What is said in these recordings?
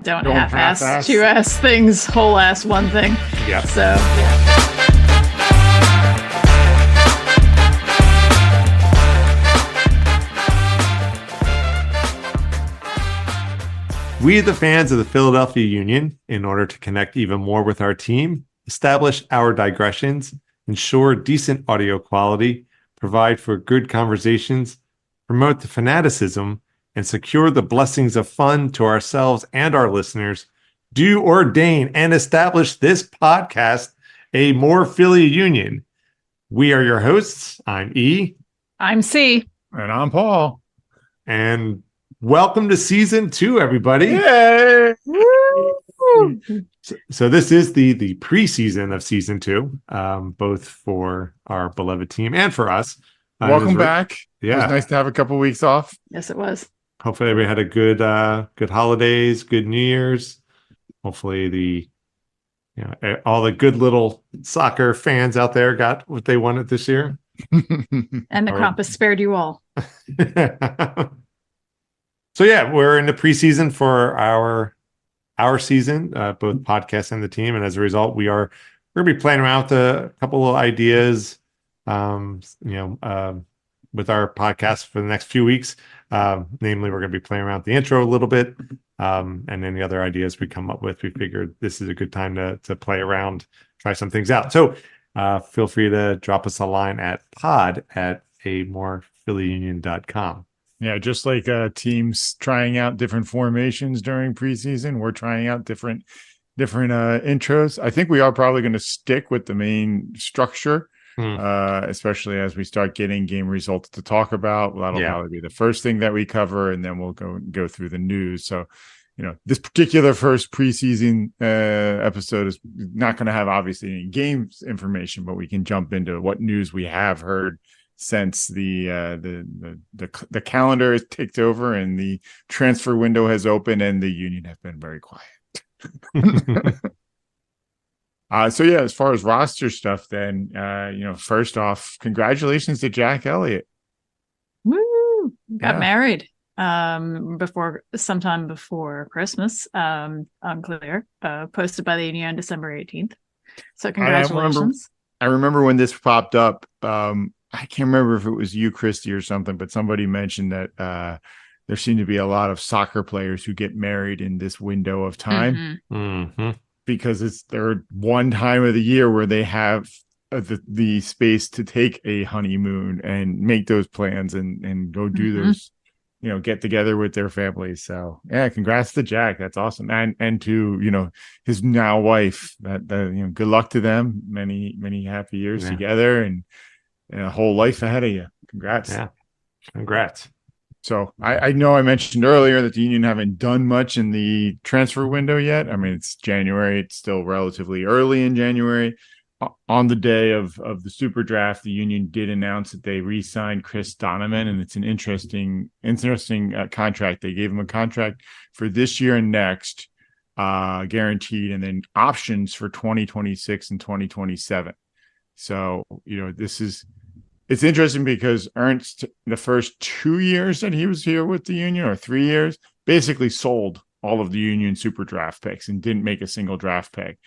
don't half-ass, two-ass things, whole-ass one thing. Yeah. So, yeah. We, the fans of the Philadelphia Union, in order to connect even more with our team, establish our digressions, ensure decent audio quality, provide for good conversations, promote the fanaticism, and secure the blessings of fun to ourselves and our listeners, do ordain and establish this podcast a more Philly Union. We are your hosts. I'm E. I'm C. And I'm Paul. And welcome to season 2, everybody. Yay! So this is the preseason of season 2, both for our beloved team and for us. Welcome back. Yeah, it was nice to have a couple weeks off. Yes, it was. Hopefully everybody had a good holidays, good New Year's. Hopefully all the good little soccer fans out there got what they wanted this year. And the Krampus spared you all. So yeah, we're in the preseason for our season, both podcast and the team, and as a result, we're going to be playing around with a couple of ideas, with our podcast for the next few weeks. Namely, we're going to be playing around with the intro a little bit, and any other ideas we come up with. We figured this is a good time to play around, try some things out. So feel free to drop us a line at pod@amorephillyunion.com. Yeah, just like teams trying out different formations during preseason, we're trying out different intros. I think we are probably going to stick with the main structure, especially as we start getting game results to talk about. Well, that'll probably be the first thing that we cover, and then we'll go through the news. So, this particular first preseason episode is not going to have obviously any games information, but we can jump into what news we have heard since the calendar is ticked over and the transfer window has opened and the Union have been very quiet. So yeah, as far as roster stuff, then first off, congratulations to Jack Elliott. Woo! Got married sometime before Christmas. Unclear. Posted by the Union on December 18th. So congratulations. I remember when this popped up. I can't remember if it was you, Christy, or something, but somebody mentioned that there seem to be a lot of soccer players who get married in this window of time because it's their one time of the year where they have the space to take a honeymoon and make those plans and go do those, get together with their families. So yeah, congrats to Jack. That's awesome. And to, his now wife, that good luck to them. Many, many happy years together and a whole life ahead of you. Congrats. Yeah. Congrats. So I know I mentioned earlier that the Union haven't done much in the transfer window yet. I mean, it's January. It's still relatively early in January. On the day of the Super Draft, the Union did announce that they re-signed Chris Donovan, and it's an interesting contract. They gave him a contract for this year and next, guaranteed, and then options for 2026 and 2027. So, it's interesting because Ernst, the first 2 years that he was here with the Union, or 3 years, basically sold all of the Union Super Draft picks and didn't make a single draft pick.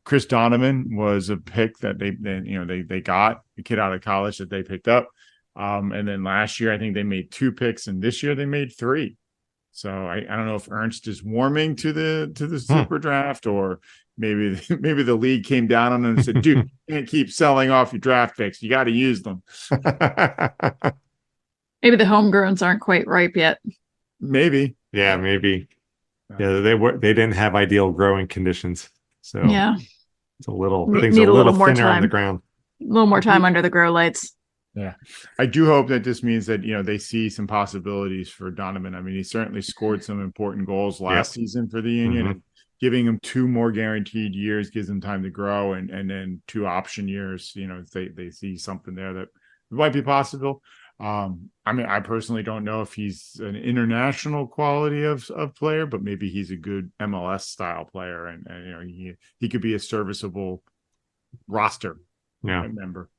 Chris Donovan was a pick that they got, a kid out of college that they picked up. And then last year, I think they made 2 picks, and this year they made 3. So I don't know if Ernst is warming to the Super Draft, or maybe the league came down on him and said, dude, you can't keep selling off your draft picks. You got to use them. Maybe the homegrowns aren't quite ripe yet. Maybe. Yeah, maybe. Yeah, they didn't have ideal growing conditions. So yeah, it's a little more thinner time on the ground. A little more time under the grow lights. Yeah. I do hope that this means that, they see some possibilities for Donovan. I mean, he certainly scored some important goals last season for the Union. And giving him 2 more guaranteed years gives him time to grow, and then 2 option years, they see something there that might be possible. I mean, I personally don't know if he's an international quality of player, but maybe he's a good MLS style player, and he could be a serviceable roster member.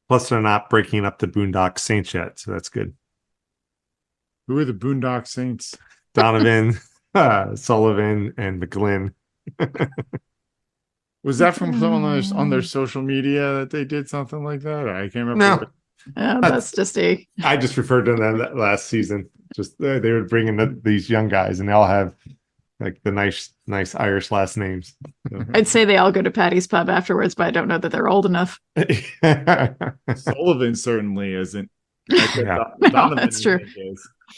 Plus, they're not breaking up the Boondock Saints yet, so that's good. Who are the Boondock Saints? Donovan, Sullivan and McGlynn. Was that from someone on their social media that they did something like that? I can't remember. No, That's just I just referred to them that last season. Just they would bring in these young guys, and they all have like the nice Irish last names. So. I'd say they all go to Patty's Pub afterwards, but I don't know that they're old enough. Sullivan certainly isn't. Yeah. No, that's true.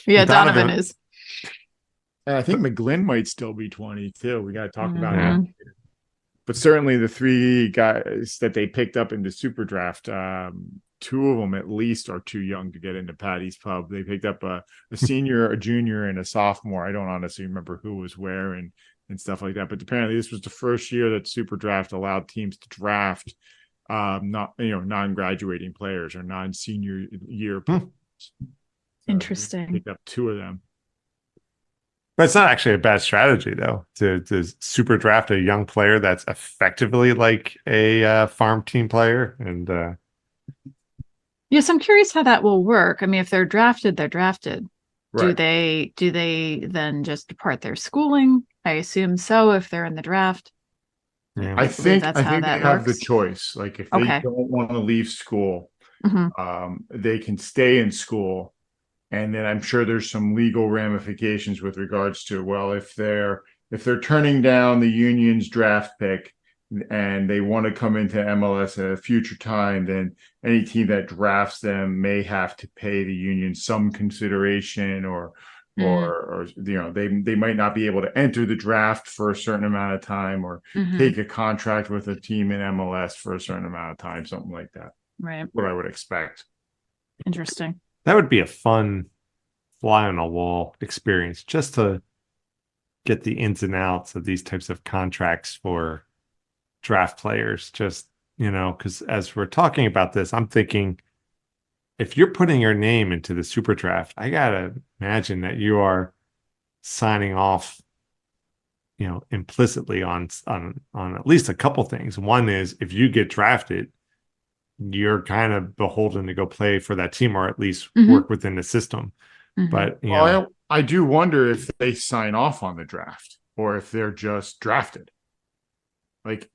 Yeah, Donovan is. I think McGlynn might still be 20 too. We got to talk about Yeah. him. But certainly the three guys that they picked up into Super Draft, two of them at least are too young to get into Patty's Pub. They picked up a senior, a junior, and a sophomore. I don't honestly remember who was where and stuff like that. But apparently this was the first year that Super Draft allowed teams to draft non-graduating players or non-senior year players. So Interesting. picked up two of them. But it's not actually a bad strategy, though, to super draft a young player that's effectively like a farm team player. And yes, I'm curious how that will work. I mean, if they're drafted, they're drafted. Right. Do they then just depart their schooling? I assume so if they're in the draft. yeah. I think that's they how that have the works. choice. Like if they Okay. don't want to leave school, Mhm. they can stay in school. And then I'm sure there's some legal ramifications with regards to, well, if they're turning down the Union's draft pick and they want to come into MLS at a future time, then any team that drafts them may have to pay the Union some consideration or they might not be able to enter the draft for a certain amount of time or take a contract with a team in MLS for a certain amount of time, something like that. Right. What I would expect. Interesting. That would be a fun fly on a wall experience just to get the ins and outs of these types of contracts for draft players. Just, because as we're talking about this, I'm thinking if you're putting your name into the super draft, I got to imagine that you are signing off, implicitly on at least a couple things. One is if you get drafted, you're kind of beholden to go play for that team or at least work within the system. But I do wonder if they sign off on the draft or if they're just drafted. Like,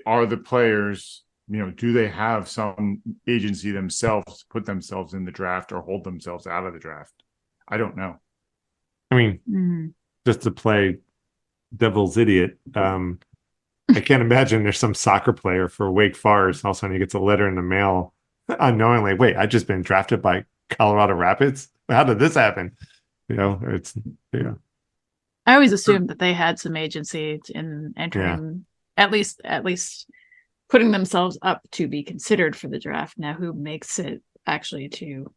are the players, do they have some agency themselves to put themselves in the draft or hold themselves out of the draft? I don't know. I mean, just to play devil's idiot, I can't imagine there's some soccer player for Wake Forest. All of a sudden he gets a letter in the mail unknowingly. Wait, I just been drafted by Colorado Rapids. How did this happen? I always assumed that they had some agency in entering, at least putting themselves up to be considered for the draft. Now, who makes it actually to,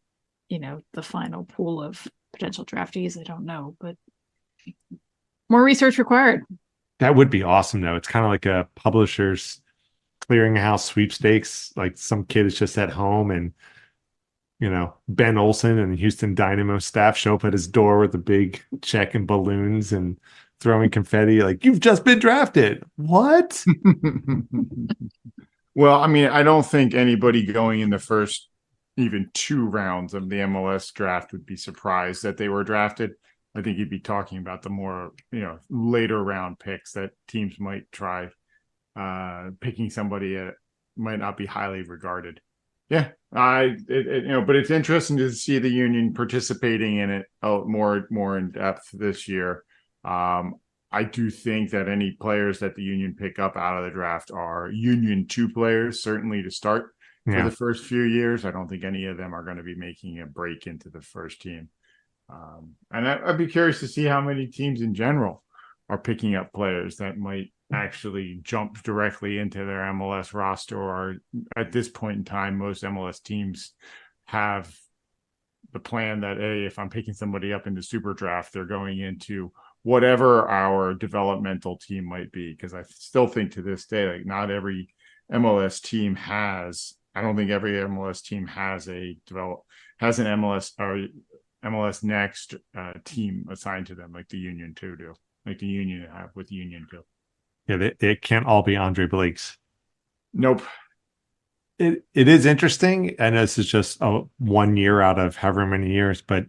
the final pool of potential draftees? I don't know, but more research required. That would be awesome, though. It's kind of like a publisher's clearinghouse sweepstakes. Like some kid is just at home and, Ben Olsen and Houston Dynamo staff show up at his door with a big check and balloons and throwing confetti. Like, you've just been drafted. What? Well, I mean, I don't think anybody going in the first even 2 rounds of the MLS draft would be surprised that they were drafted. I think you'd be talking about the more, later round picks that teams might try picking somebody that might not be highly regarded. Yeah, but it's interesting to see the Union participating in it more in depth this year. I do think that any players that the Union pick up out of the draft are Union 2 players, certainly to start for the first few years. I don't think any of them are going to be making a break into the first team. And I'd be curious to see how many teams in general are picking up players that might actually jump directly into their MLS roster. Or at this point in time, most MLS teams have the plan that, hey, if I'm picking somebody up in the super draft, they're going into whatever our developmental team might be. Because I still think to this day, like not every MLS team has, I don't think every MLS team has an MLS or MLS Next team assigned to them, like the Union 2 do, like the Union have with Union 2. Yeah, they can't all be Andre Blakes. Nope. It is interesting, and this is just 1 year out of however many years, but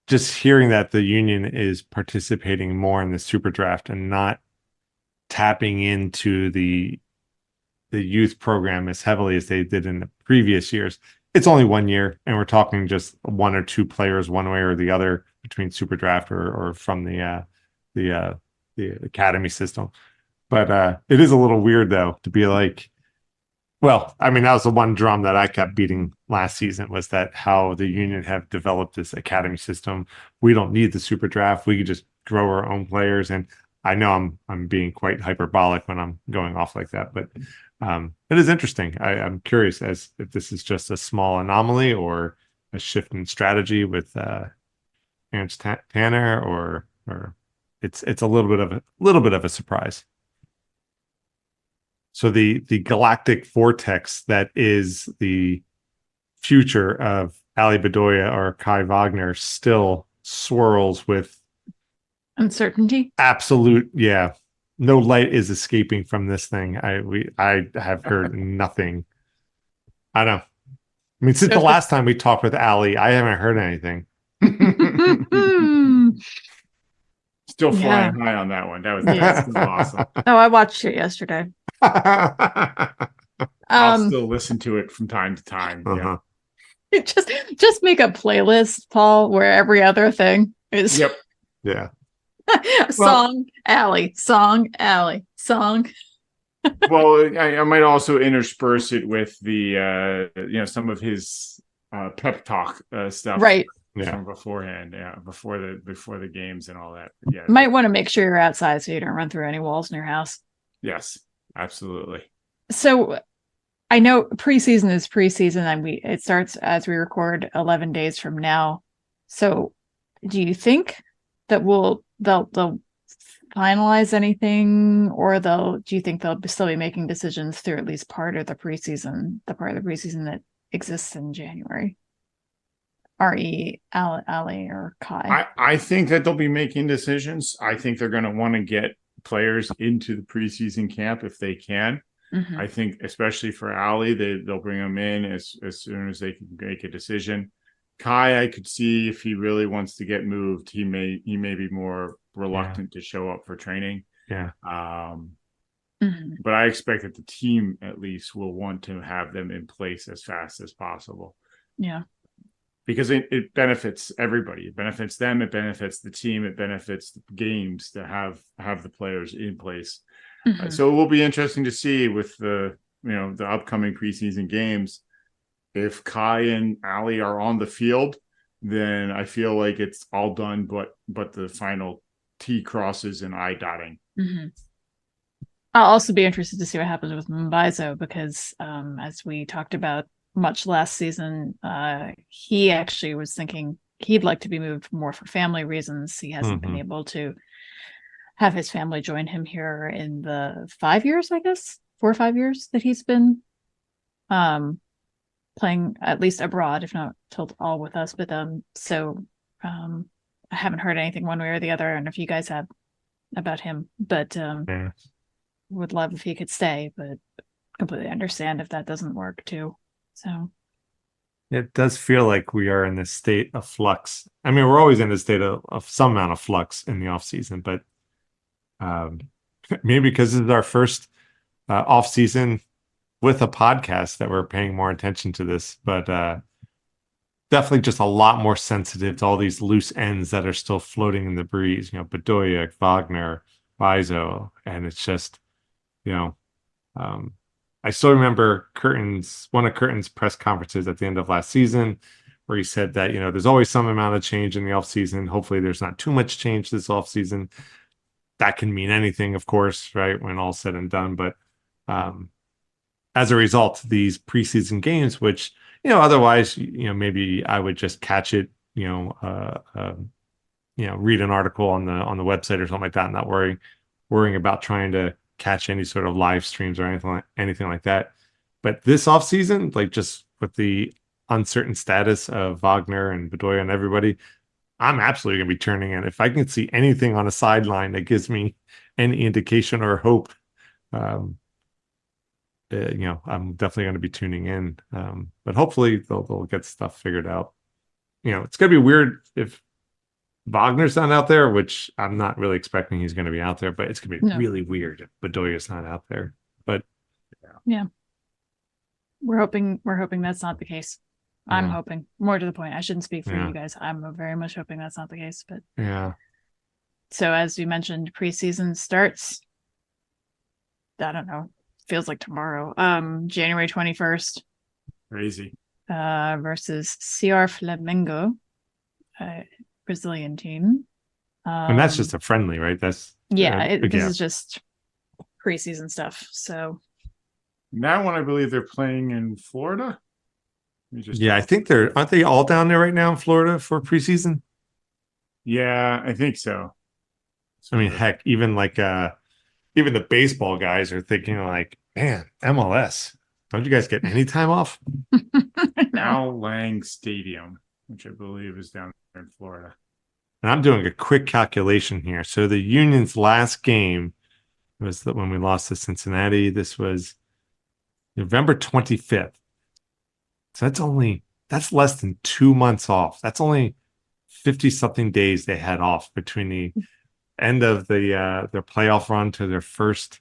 just hearing that the union is participating more in the super draft and not tapping into the youth program as heavily as they did in the previous years. It's only 1 year, and we're talking just 1 or 2 players one way or the other between super draft or from the academy system. But it is a little weird though to be like, well, I mean, that was the one drum that I kept beating last season, was that how the union have developed this academy system. We don't need the super draft. We can just grow our own players. And I know I'm being quite hyperbolic when I'm going off like that, but it is interesting. I'm curious as if this is just a small anomaly or a shift in strategy with Ernst Tanner, or it's a little bit of a surprise. So the galactic vortex that is the future of Ali Bedoya or Kai Wagner still swirls with uncertainty. Absolute, yeah. No light is escaping from this thing. I have heard nothing. I don't know. I mean, since the last time we talked with Ali, I haven't heard anything. Still flying high on that one. That was still awesome. Oh, I watched it yesterday. I'll still listen to it from time to time. Yeah. Just make a playlist, Paul, where every other thing is. Yep. Yeah. Song Alley, song Alley, song. Well, I might also intersperse it with the some of his pep talk stuff, right? From beforehand, before the games and all that. Yeah, might want to make sure you're outside so you don't run through any walls in your house. Yes, absolutely. So I know preseason is preseason, and it starts as we record 11 days from now. So do you think that they'll finalize anything, or do you think they'll still be making decisions through at least part of the preseason, that exists in January? Ali or Kai? I think that they'll be making decisions. I think they're going to want to get players into the preseason camp if they can. Mm-hmm. I think especially for Ali, they'll bring him in as soon as they can make a decision. Kai, I could see if he really wants to get moved, he may be more reluctant to show up for training. Yeah. But I expect that the team at least will want to have them in place as fast as possible. Yeah. Because it benefits everybody. It benefits them. It benefits the team. It benefits the games to have the players in place. Mm-hmm. So it will be interesting to see with the upcoming preseason games. If Kai and Ali are on the field, then I feel like it's all done, but the final T crosses and I dotting. Mm-hmm. I'll also be interested to see what happens with Mbaizo, because as we talked about much last season, he actually was thinking he'd like to be moved more for family reasons. He hasn't been able to have his family join him here in the 5 years, I guess, 4 or 5 years that he's been playing, at least abroad, if not till all with us. But so I haven't heard anything one way or the other, and if you guys have about him, but would love if he could stay, but completely understand if that doesn't work too. So it does feel like we are in this state of flux. I mean, we're always in a state of some amount of flux in the off season, but maybe because this is our first off season with a podcast that we're paying more attention to this, but definitely just a lot more sensitive to all these loose ends that are still floating in the breeze, Bedoya, Wagner, Bizo, and it's just, I still remember one of Curtin's press conferences at the end of last season, where he said that, there's always some amount of change in the off season. Hopefully there's not too much change this off season. That can mean anything, of course, right, when all's said and done. But as a result, these preseason games, which, otherwise, maybe I would just catch it, read an article on the website or something like that, and not worrying about trying to catch any sort of live streams or anything like that. But this off season, like just with the uncertain status of Wagner and Bedoya and everybody, I'm absolutely going to be turning in. If I can see anything on a sideline that gives me any indication or hope, I'm definitely going to be tuning in. But hopefully they'll get stuff figured out. It's going to be weird if Wagner's not out there, which I'm not really expecting he's going to be out there, but it's going to be No. really weird if Bedoya's not out there. But yeah, we're hoping that's not the case. I'm Yeah. hoping. More to the point, I shouldn't speak for Yeah. you guys. I'm very much hoping that's not the case. But yeah, so as we mentioned, preseason starts. I don't know. Feels like tomorrow. January 21st. Crazy. Versus CR Flamengo, Brazilian team. and that's just a friendly, right? That's this is just preseason stuff. So That one, I believe they're playing in Florida. I think aren't they all down there right now in Florida for preseason? Yeah, I think so. I mean, heck, even even the baseball guys are thinking like, man, MLS, don't you guys get any time off? Al Lang Stadium, which I believe is down there in Florida. And I'm doing a quick calculation here. So the Union's last game was when we lost to Cincinnati. This was November 25th. So that's less than 2 months off. That's only 50 something days they had off between the end of their playoff run to their first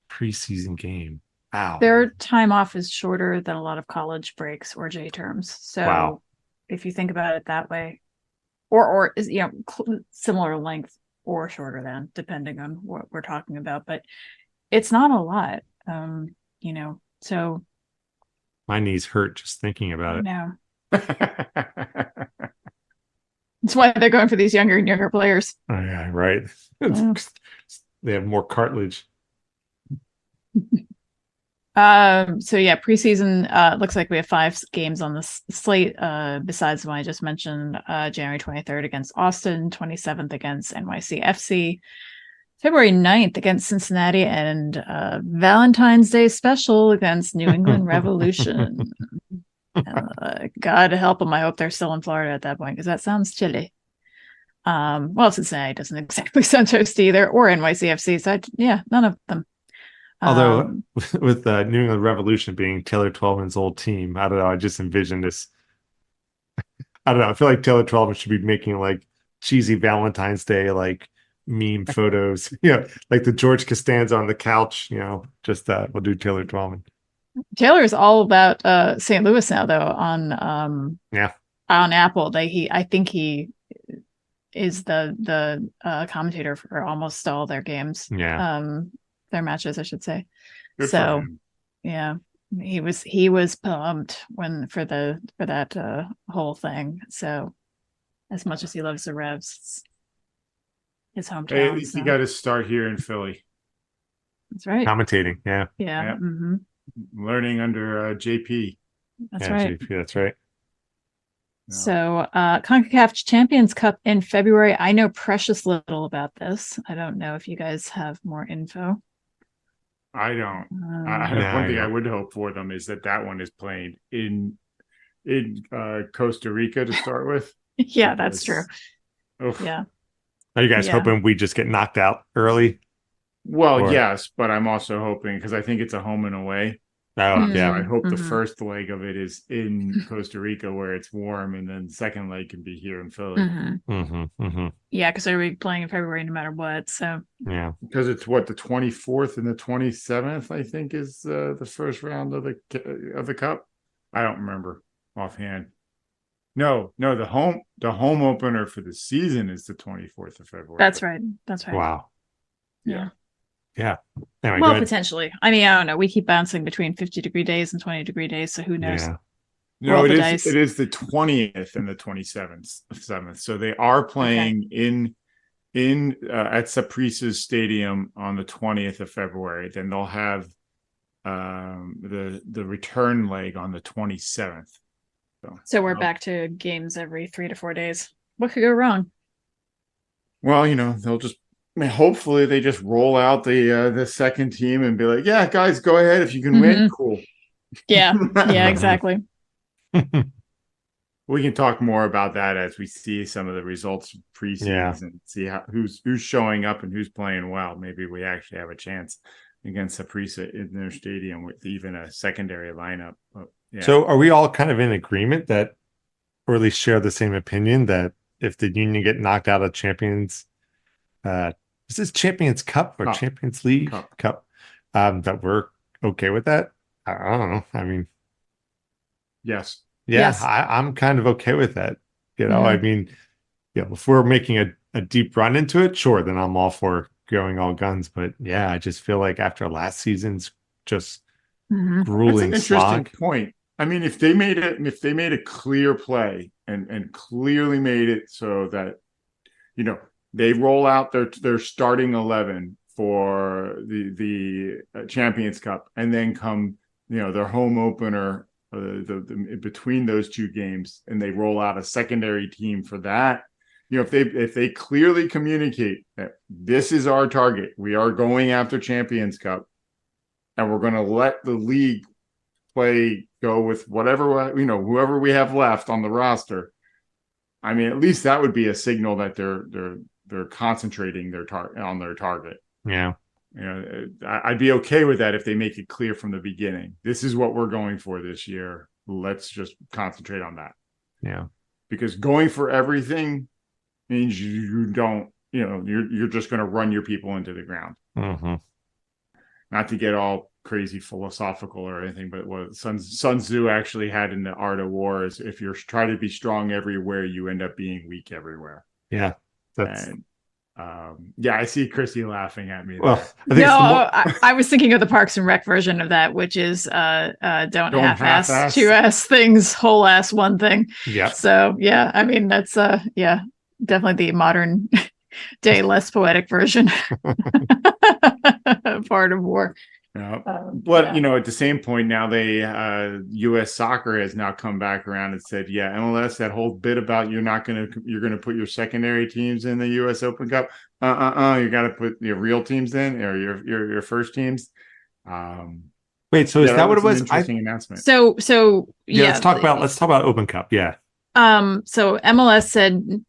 preseason game. Wow. Their time off is shorter than a lot of college breaks or J terms. So if you think about it that way, or is similar length or shorter than, depending on what we're talking about, but it's not a lot. So my knees hurt just thinking about it. No. That's why they're going for these younger and younger players. Oh, yeah, right. Yeah. They have more cartilage. Preseason looks like we have 5 games on the slate, besides the one I just mentioned. January 23rd against Austin, 27th against NYCFC, February 9th against Cincinnati, and Valentine's Day special against New England Revolution. God help them. I hope they're still in Florida at that point, because that sounds chilly. Cincinnati doesn't exactly sound toasty either, or NYCFC. So none of them. Although with the New England Revolution being Taylor Twellman's old team, I don't know. I just envision this. I don't know. I feel like Taylor Twellman should be making like cheesy Valentine's Day like meme photos. Like the George Costanza on the couch. Just we'll do Taylor Twellman. Taylor's all about St. Louis now, though. On Apple, I think he is the commentator for almost all their games. Yeah. Their matches, I should say. Good So, yeah, he was pumped for that whole thing. So, as much as he loves the Revs, it's his hometown. Hey, at least he got his start here in Philly. That's right. Commentating, yeah. Yeah. Mm-hmm. Learning under JP. That's right. JP, that's right. So, CONCACAF Champions Cup in February. I know precious little about this. I don't know if you guys have more info. I don't. One thing I would hope for them is that one is playing in Costa Rica to start with. Yeah, that's true. Yeah. Are you guys hoping we just get knocked out early? Well, yes, but I'm also hoping, because I think it's a home and away. Oh, yeah. I hope the first leg of it is in Costa Rica where it's warm, and then the second leg can be here in Philly. Yeah, because they're playing in February no matter what. So yeah, because it's the 24th and the 27th, I think, is the first round of the cup. I don't remember offhand. No, the home opener for the season is the 24th of February. That's right. Wow. Yeah. Anyway, well, potentially. I mean, I don't know. We keep bouncing between 50-degree days and 20-degree days, so who knows? Yeah. No, it is the 20th and the 27th. So they are playing in at Saprisa's stadium on the 20th of February. Then they'll have the return leg on the 27th. So we're back to games every 3 to 4 days. What could go wrong? Well, they'll just hopefully they just roll out the second team and be like, yeah, guys, go ahead. If you can win, cool. Yeah, exactly. We can talk more about that as we see some of the results of preseason and see who's showing up and who's playing well. Maybe we actually have a chance against Saprissa in their stadium with even a secondary lineup. So are we all kind of in agreement that, or at least share the same opinion that if the Union get knocked out of Champions, is this Champions Cup or Champions League Cup, that we're okay with that? I don't know. I mean, yes. Yes. I'm kind of okay with that. I mean, if we're making a deep run into it, sure, then I'm all for going all guns. But yeah, I just feel like after last season's just grueling That's an interesting slog. point. I mean, if they made a clear play and clearly made it so that, they roll out their starting 11 for the Champions Cup, and then come, their home opener, between those two games, and they roll out a secondary team for that. If they clearly communicate that this is our target, we are going after Champions Cup, and we're going to let the league play go with whatever, whoever we have left on the roster. I mean, at least that would be a signal that they're concentrating on their target. Yeah. I'd be okay with that if they make it clear from the beginning. This is what we're going for this year. Let's just concentrate on that. Yeah. Because going for everything means you don't, you're just going to run your people into the ground. Mm-hmm. Not to get all crazy philosophical or anything, but what Sun Tzu actually had in The Art of War is, if you're trying to be strong everywhere, you end up being weak everywhere. Yeah. I see Christy laughing at me. Well, I was thinking of the Parks and Rec version of that, which is don't half-ass 2S things, whole ass one thing. Yeah. So yeah, I mean that's definitely the modern day less poetic version. Part of war. But at the same point now, U.S. Soccer has now come back around and said, yeah, MLS, that whole bit about you're going to put your secondary teams in the U.S. Open Cup. You got to put your real teams in, or your first teams. Wait, so is that what it was? Interesting announcement. So yeah, let's talk about Open Cup. Yeah. So MLS said,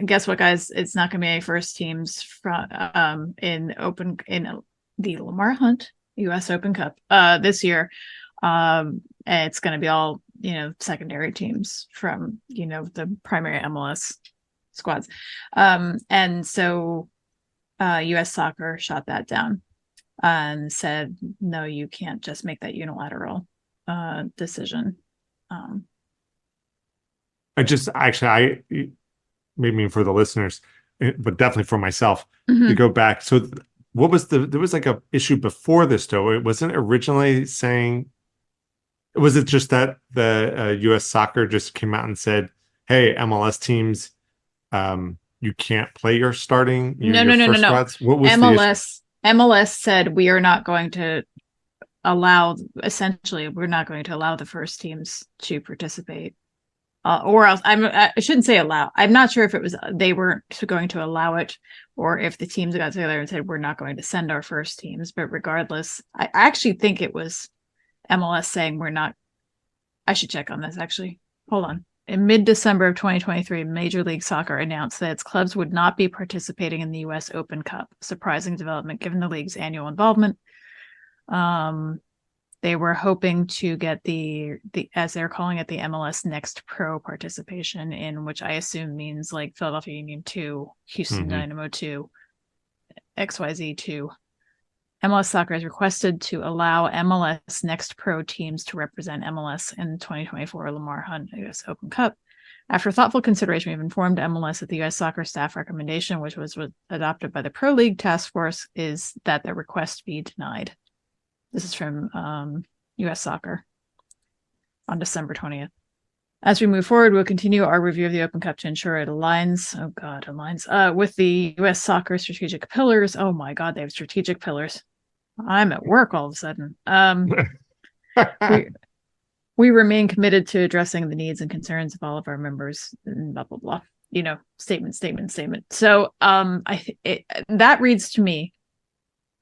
guess what, guys? It's not going to be any first teams from in the Lamar Hunt U.S. Open Cup this year. It's going to be all secondary teams from the primary MLS squads, and so U.S. Soccer shot that down and said, no, you can't just make that unilateral decision. Maybe for the listeners, but definitely for myself, to go back. So what was there was like a issue before this though? It wasn't originally saying, was it just that the U.S. Soccer just came out and said, hey, MLS teams, you can't play your starting no. squads? What was MLS said we are not going to allow, essentially we're not going to allow the first teams to participate. Or else I shouldn't say allow. I'm not sure if it was they weren't going to allow it, or if the teams got together and said we're not going to send our first teams. But regardless, I actually think it was MLS saying we're not. I should check on this actually. Hold on. In mid-December of 2023, Major League Soccer announced that its clubs would not be participating in the U.S. Open Cup. Surprising development given the league's annual involvement. They were hoping to get the as they're calling it, the MLS Next Pro participation in, which I assume means like Philadelphia Union 2, Houston Dynamo 2, XYZ 2. MLS Soccer has requested to allow MLS Next Pro teams to represent MLS in 2024 Lamar Hunt U.S. Open Cup. After thoughtful consideration, we've informed MLS that the U.S. Soccer staff recommendation, which was adopted by the Pro League Task Force, is that the request be denied. This is from U.S. Soccer on December 20th. As we move forward, we'll continue our review of the Open Cup to ensure it aligns with the U.S. Soccer strategic pillars. Oh my God, they have strategic pillars. I'm at work all of a sudden. We remain committed to addressing the needs and concerns of all of our members, and blah, blah, blah. Statement. So that reads to me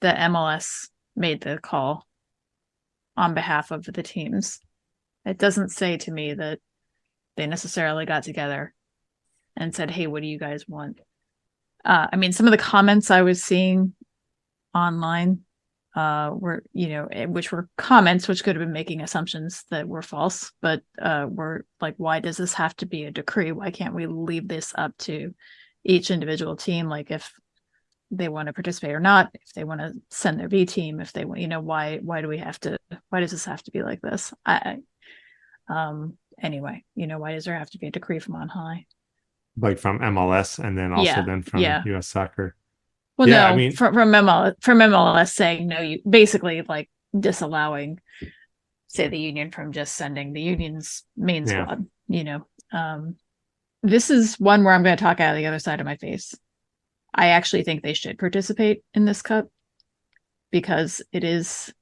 that MLS made the call on behalf of the teams. It doesn't say to me that they necessarily got together and said, hey, what do you guys want? I mean, some of the comments I was seeing online were, which were comments which could have been making assumptions that were false, but were like, why does this have to be a decree? Why can't we leave this up to each individual team? Like if they want to participate or not, if they want to send their B team, if they want, why does this have to be like this? Anyway, why does there have to be a decree from on high? Like from MLS and then also then from US Soccer. Well, no, I mean, from MLS saying no, you basically like disallowing, say, the union from just sending the union's main squad. This is one where I'm going to talk out of the other side of my face. I actually think they should participate in this cup because here's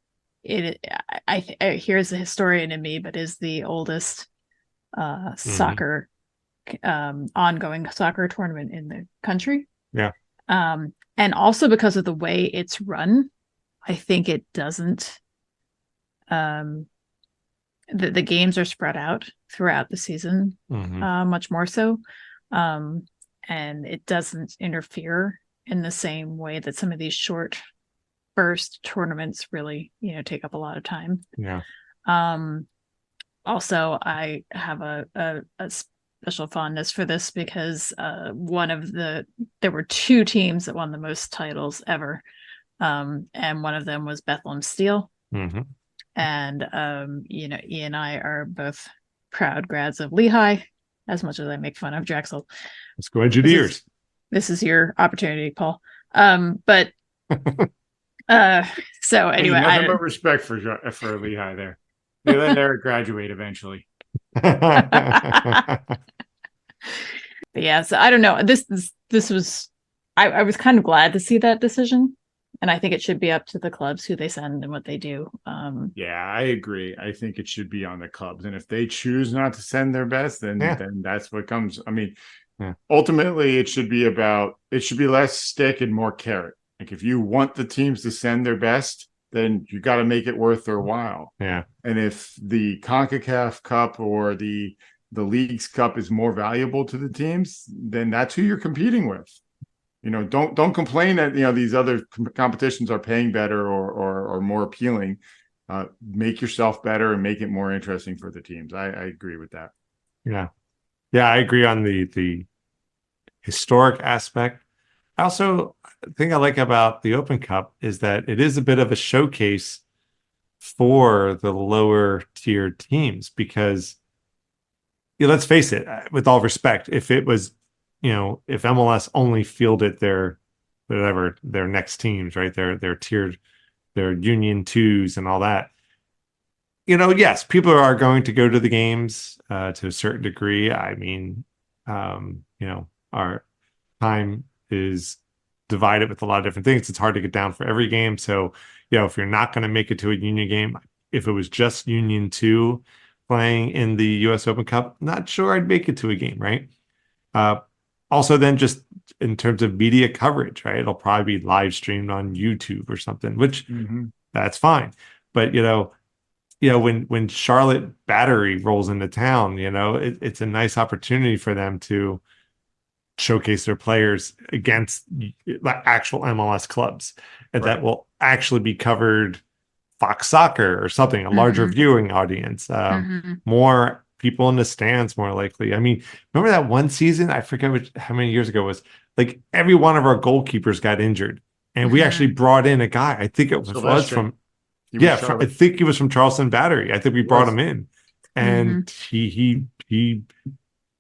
the historian in me, but is the oldest soccer ongoing soccer tournament in the country. Yeah. And also because of the way it's run, I think it doesn't. The games are spread out throughout the season, much more so. And it doesn't interfere in the same way that some of these short burst tournaments really, take up a lot of time. Yeah. Also, I have a special fondness for this because there were two teams that won the most titles ever. And one of them was Bethlehem Steel. Mm-hmm. And, E and I are both proud grads of Lehigh, as much as I make fun of Drexel. Let's go Engineers. This is your opportunity, Paul. But so anyway, nothing but respect for Lehigh there. They let Eric graduate eventually. Yeah, so I don't know. This was I was kind of glad to see that decision, and I think it should be up to the clubs who they send and what they do. Yeah, I agree. I think it should be on the clubs, and if they choose not to send their best, then that's what comes. I mean, ultimately, it should be less stick and more carrot. Like if you want the teams to send their best, then you got to make it worth their while. Yeah. And if the CONCACAF Cup or the League's Cup is more valuable to the teams, then that's who you're competing with. Don't complain that these other competitions are paying better or more appealing. Make yourself better and make it more interesting for the teams. I agree with that. Yeah, I agree on the historic aspect. Also, the thing I like about the Open Cup is that it is a bit of a showcase for the lower tier teams because, let's face it, with all respect, if it was, if MLS only fielded their next teams, right, their tiered, their Union 2s and all that, yes, people are going to go to the games to a certain degree. I mean, our time is divided with a lot of different things. It's hard to get down for every game. So, if you're not going to make it to a Union game, if it was just Union 2 playing in the US Open Cup, not sure I'd make it to a game, right? Also, then just in terms of media coverage, right? It'll probably be live streamed on YouTube or something, which that's fine. But, when Charlotte Battery rolls into town, it's a nice opportunity for them to showcase their players against actual MLS clubs, and that will actually be covered Fox Soccer or something, a larger viewing audience, more people in the stands, more likely. I mean, remember that one season? I forget how many years ago it was. Like every one of our goalkeepers got injured, and we actually brought in a guy. I think it was from I think he was from Charleston Battery. I think we brought him in, and he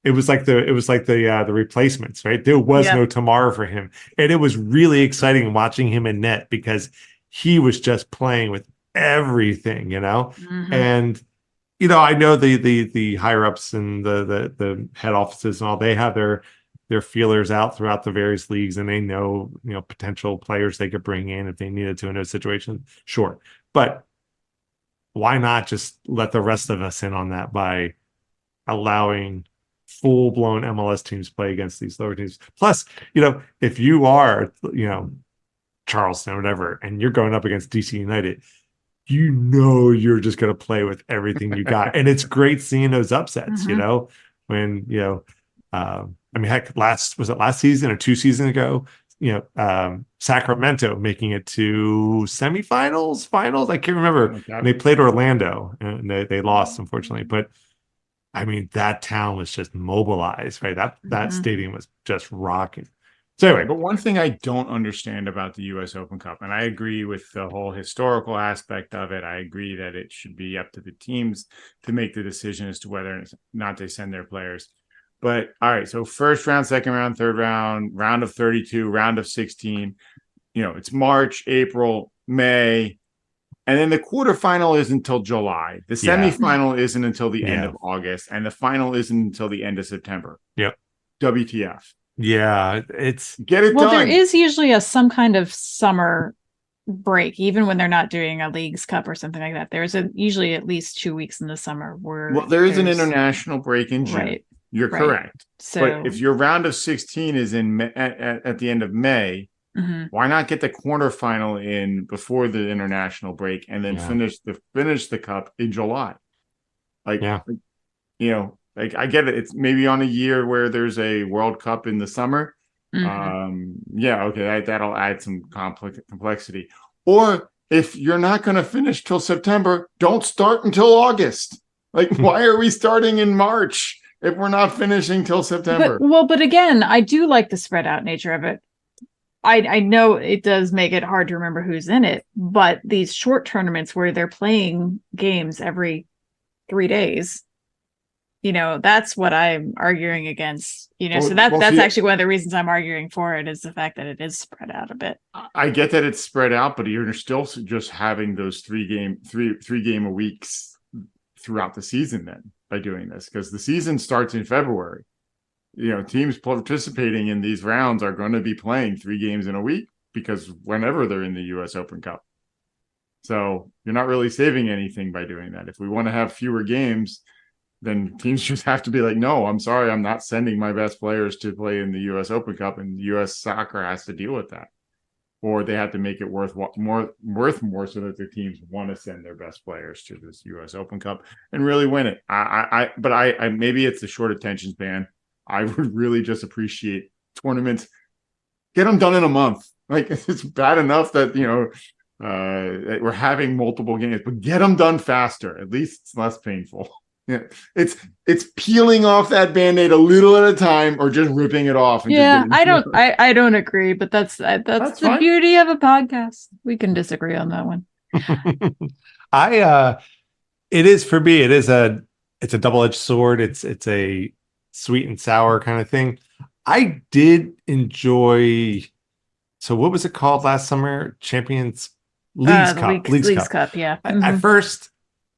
it was like the replacements, right? There was no tomorrow for him, and it was really exciting watching him in net because he was just playing with everything, and I know the higher ups and the head offices and all, they have their feelers out throughout the various leagues, and they know potential players they could bring in if they needed to in a situation. Sure, but why not just let the rest of us in on that by allowing full-blown MLS teams play against these lower teams? Plus, if you are Charleston or whatever, and you're going up against DC United, you're just going to play with everything you got. And it's great seeing those upsets, when, I mean, heck, was it last season or 2 seasons ago? Sacramento making it to semifinals, finals. I can't remember. Like And they played Orlando and they lost, unfortunately. But I mean, that town was just mobilized, right? That stadium was just rocking. So anyway, but one thing I don't understand about the U.S. Open Cup, and I agree with the whole historical aspect of it. I agree that it should be up to the teams to make the decision as to whether or not they send their players. But all right, so first round, second round, third round, round of 32, round of 16. It's March, April, May, and then the quarterfinal isn't until July. The semifinal isn't until the end of August, and the final isn't until the end of September. Yep. WTF. Yeah, it's get it done. There is usually some kind of summer break, even when they're not doing a Leagues Cup or something like that. There's usually at least 2 weeks in the summer where there is an international break in June. Right. You're correct. So, but if your round of 16 is in at the end of May, why not get the quarterfinal in before the international break and then finish the cup in July? Like, I get it. It's maybe on a year where there's a World Cup in the summer. Okay, that'll add some complexity. Or if you're not going to finish till September, don't start until August. Like, why are we starting in March if we're not finishing till September? But again, I do like the spread out nature of it. I know it does make it hard to remember who's in it, but these short tournaments where they're playing games every 3 days, that's what I'm arguing against. So that's actually one of the reasons I'm arguing for it, is the fact that it is spread out a bit. I get that it's spread out, but you're still just having those three game a weeks throughout the season then by doing this, because the season starts in February. Teams participating in these rounds are going to be playing 3 games in a week because whenever they're in the U.S. Open Cup. So you're not really saving anything by doing that. If we want to have fewer games, then teams just have to be like, no, I'm sorry, I'm not sending my best players to play in the U.S. Open Cup, and U.S. soccer has to deal with that. Or they have to make it worth more so that the teams want to send their best players to this U.S. Open Cup and really win it. But maybe it's the short attention span. I would really just appreciate tournaments. Get them done in a month. Like, it's bad enough that, we're having multiple games, but get them done faster. At least it's less painful. Yeah, it's peeling off that Band-Aid a little at a time, or just ripping it off. And I don't agree, but that's the fine. Beauty of a podcast. We can disagree on that one. It is, for me, it's a double-edged sword. It's a sweet and sour kind of thing. I did enjoy. So what was it called last summer? Champions Leagues Cup. Leagues Cup. Yeah. At first,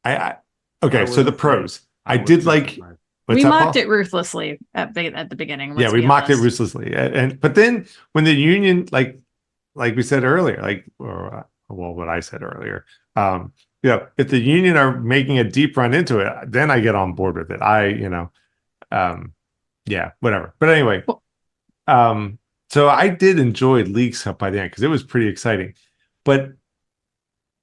so the pros. I did like. We mocked it ruthlessly at the beginning. Yeah, we mocked it ruthlessly, but then when the union, like we said earlier, what I said earlier, if the union are making a deep run into it, then I get on board with it. Whatever. But anyway, so I did enjoy Leagues Cup by the end because it was pretty exciting,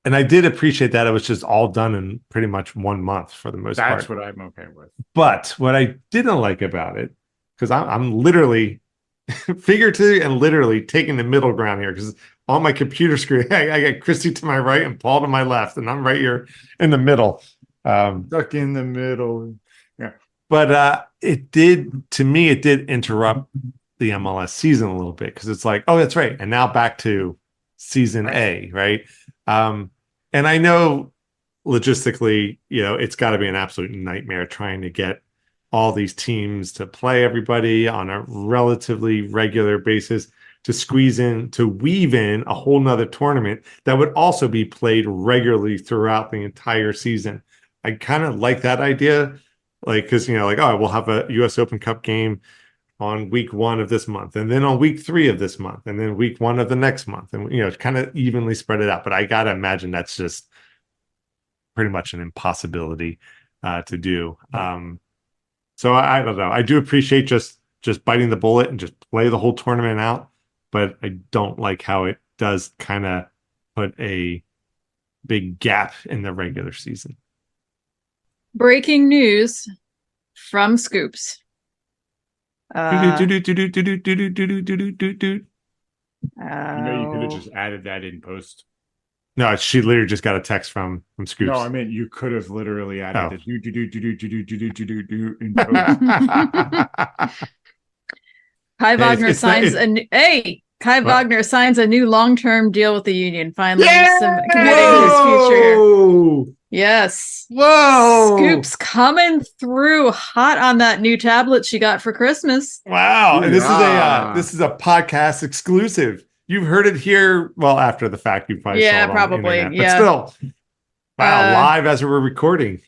and I did appreciate that it was just all done in pretty much 1 month for the most part. That's what I'm okay with. But what I didn't like about it, because I'm literally, figuratively and literally taking the middle ground here, because on my computer screen, I got Christy to my right and Paul to my left, and I'm right here in the middle. Stuck in the middle. Yeah. But it did interrupt the MLS season a little bit, because it's like, oh, that's right. And now back to season A, right? And I know logistically, it's got to be an absolute nightmare trying to get all these teams to play everybody on a relatively regular basis, to weave in a whole nother tournament that would also be played regularly throughout the entire season. I kind of like that idea, because we'll have a U.S. Open Cup game on week 1 of this month, and then on week 3 of this month, and then week 1 of the next month, and kind of evenly spread it out. But I gotta imagine that's just pretty much an impossibility to do. So I don't know. I do appreciate just biting the bullet and just play the whole tournament out, but I don't like how it does kind of put a big gap in the regular season. Breaking news from Scoops. You could have Oh. just added that in post. No, she literally just got a text from Scoops. No, I meant you could have literally added it in post. Kai Wagner signs Wagner signs a new long-term deal with the Union, finally committing his future. Yes. Whoa! Scoops coming through hot on that new tablet she got for Christmas. Wow. And this is a podcast exclusive. You've heard it here. Well, after the fact, you probably saw it on the internet, but still. Wow, live as we're recording.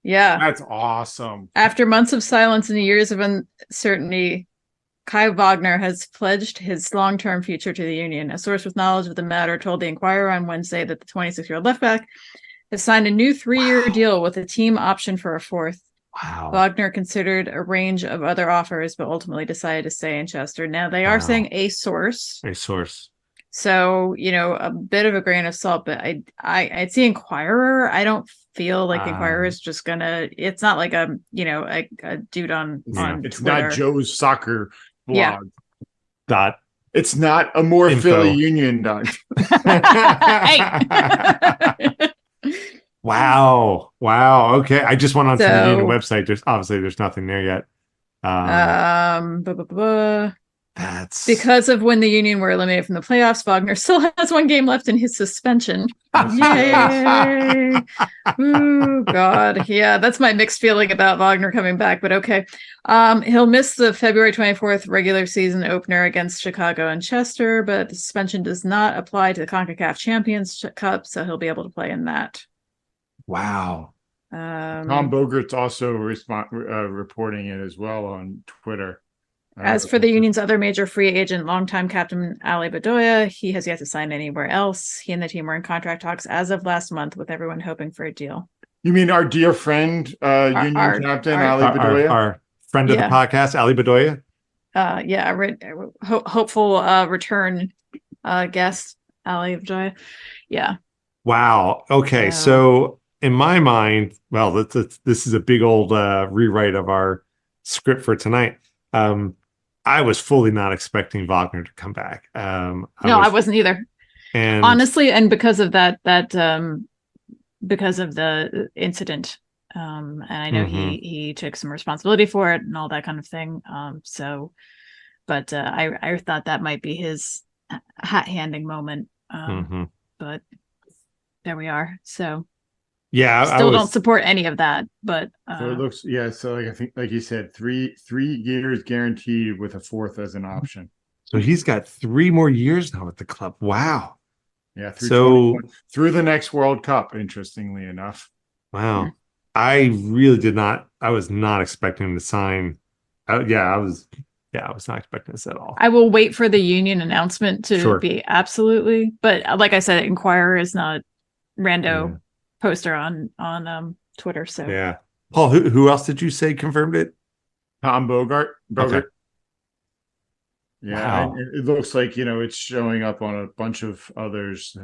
Yeah. That's awesome. After months of silence and years of uncertainty, Kai Wagner has pledged his long-term future to the Union. A source with knowledge of the matter told the Inquirer on Wednesday that the 26-year-old left back has signed a new 3-year deal with a team option for a fourth. Wow. Wagner considered a range of other offers, but ultimately decided to stay in Chester. Now, they are saying a source. A source. So, a bit of a grain of salt, but I'd see Inquirer. I don't feel like the Inquirer is just gonna, it's not like a dude on it's Twitter. Not Joe's soccer blog. Yeah. It's not amorephillyunion. Wow. Okay. I just went onto the Union website. There's nothing there yet. That's because of when the Union were eliminated from the playoffs. Wagner still has 1 game left in his suspension. Yay! Ooh, God. Yeah, that's my mixed feeling about Wagner coming back, but okay. He'll miss the February 24th regular season opener against Chicago and Chester, but the suspension does not apply to the CONCACAF Champions Cup, so he'll be able to play in that. Wow. Tom Bogert's also reporting it as well on Twitter. As for the Union's other major free agent, longtime captain Ali Bedoya, he has yet to sign anywhere else. He and the team were in contract talks as of last month, with everyone hoping for a deal. You mean our dear friend, Union captain Ali Bedoya? Our friend of the podcast, Ali Bedoya? Hopeful return guest, Ali Bedoya. Yeah. Wow. Okay. So in my mind, well, this is a big old rewrite of our script for tonight. I was fully not expecting Wagner to come back. I wasn't either. And honestly, and because of that, because of the incident, and I know he took some responsibility for it and all that kind of thing. But I thought that might be his hat handing moment. But there we are. So. Yeah, still don't support any of that, but so it looks So I think, like you said, 3 years guaranteed with a fourth as an option. So he's got 3 more years now at the club. Wow. Yeah. Through the next World Cup. Interestingly enough. Wow. I really did not. I was not expecting him to sign. I was not expecting this at all. I will wait for the Union announcement to be absolutely. But like I said, Inquirer is not rando. Yeah. Poster on Twitter. So yeah, Paul, who else did you say confirmed it? Tom Bogert. Okay. Yeah, wow. It looks like it's showing up on a bunch of others.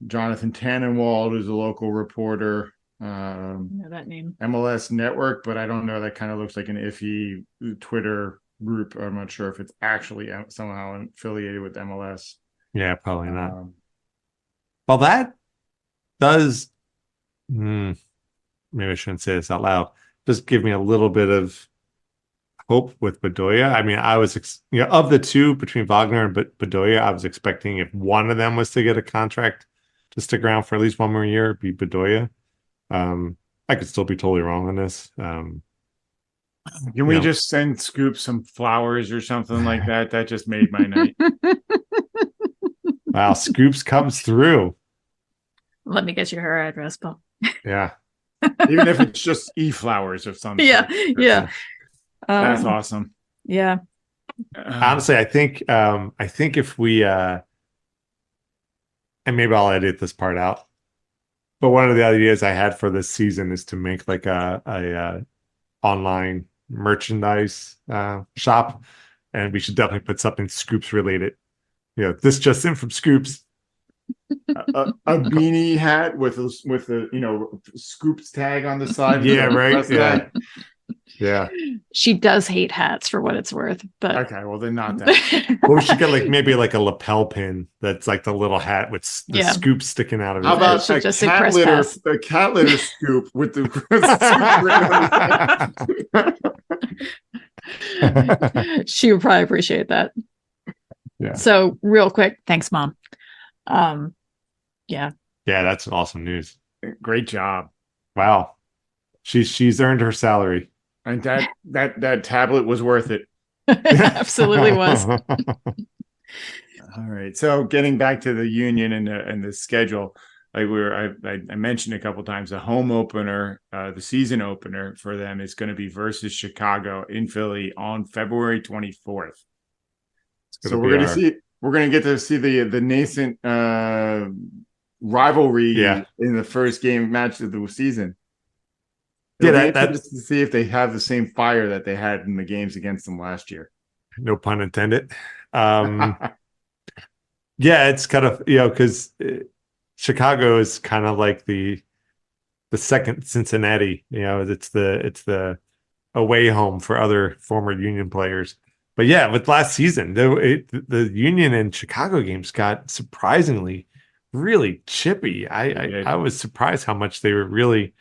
Jonathan Tannenwald is a local reporter. Know that name. MLS Network, but I don't know. That kind of looks like an iffy Twitter group. I'm not sure if it's actually somehow affiliated with MLS. Yeah, probably not. Well, that does, maybe I shouldn't say this out loud, just give me a little bit of hope with Bedoya. I mean, I was, of the two between Wagner and Bedoya, I was expecting if one of them was to get a contract to stick around for at least 1 more year, it'd be Bedoya. I could still be totally wrong on this. Can we just send Scoop some flowers or something like that? That just made my night. Wow, Scoops comes through. Let me get you her address, Paul. Yeah. Even if it's just e-flowers or something. Yeah. That's awesome. Yeah. Honestly, I think if we and maybe I'll edit this part out, but one of the ideas I had for this season is to make like a online merchandise shop, and we should definitely put something Scoops related. This just in from Scoops. a beanie hat with a Scoops tag on the side. Yeah, right. Yeah. Yeah. She does hate hats for what it's worth, but Okay, well then not that. Well, we should get maybe a lapel pin that's like the little hat with the Yeah. scoop sticking out of it. How about should a just say cat press litter, pass. a cat litter scoop with the She would probably appreciate that. Yeah. So real quick, thanks, Mom. Yeah. Yeah, that's awesome news. Great job. Wow. She's earned her salary. And that tablet was worth it. Absolutely was. All right. So getting back to the Union and the schedule, like I mentioned a couple times, the home opener, the season opener for them is going to be versus Chicago in Philly on February 24th. So we're going to get to see the nascent rivalry in the first game match of the season. That's to see if they have the same fire that they had in the games against them last year. No pun intended. Yeah, it's kind of, because Chicago is kind of like the second Cincinnati. It's the away home for other former Union players. But yeah, with last season, the Union and Chicago games got surprisingly really chippy. I was surprised how much they were really,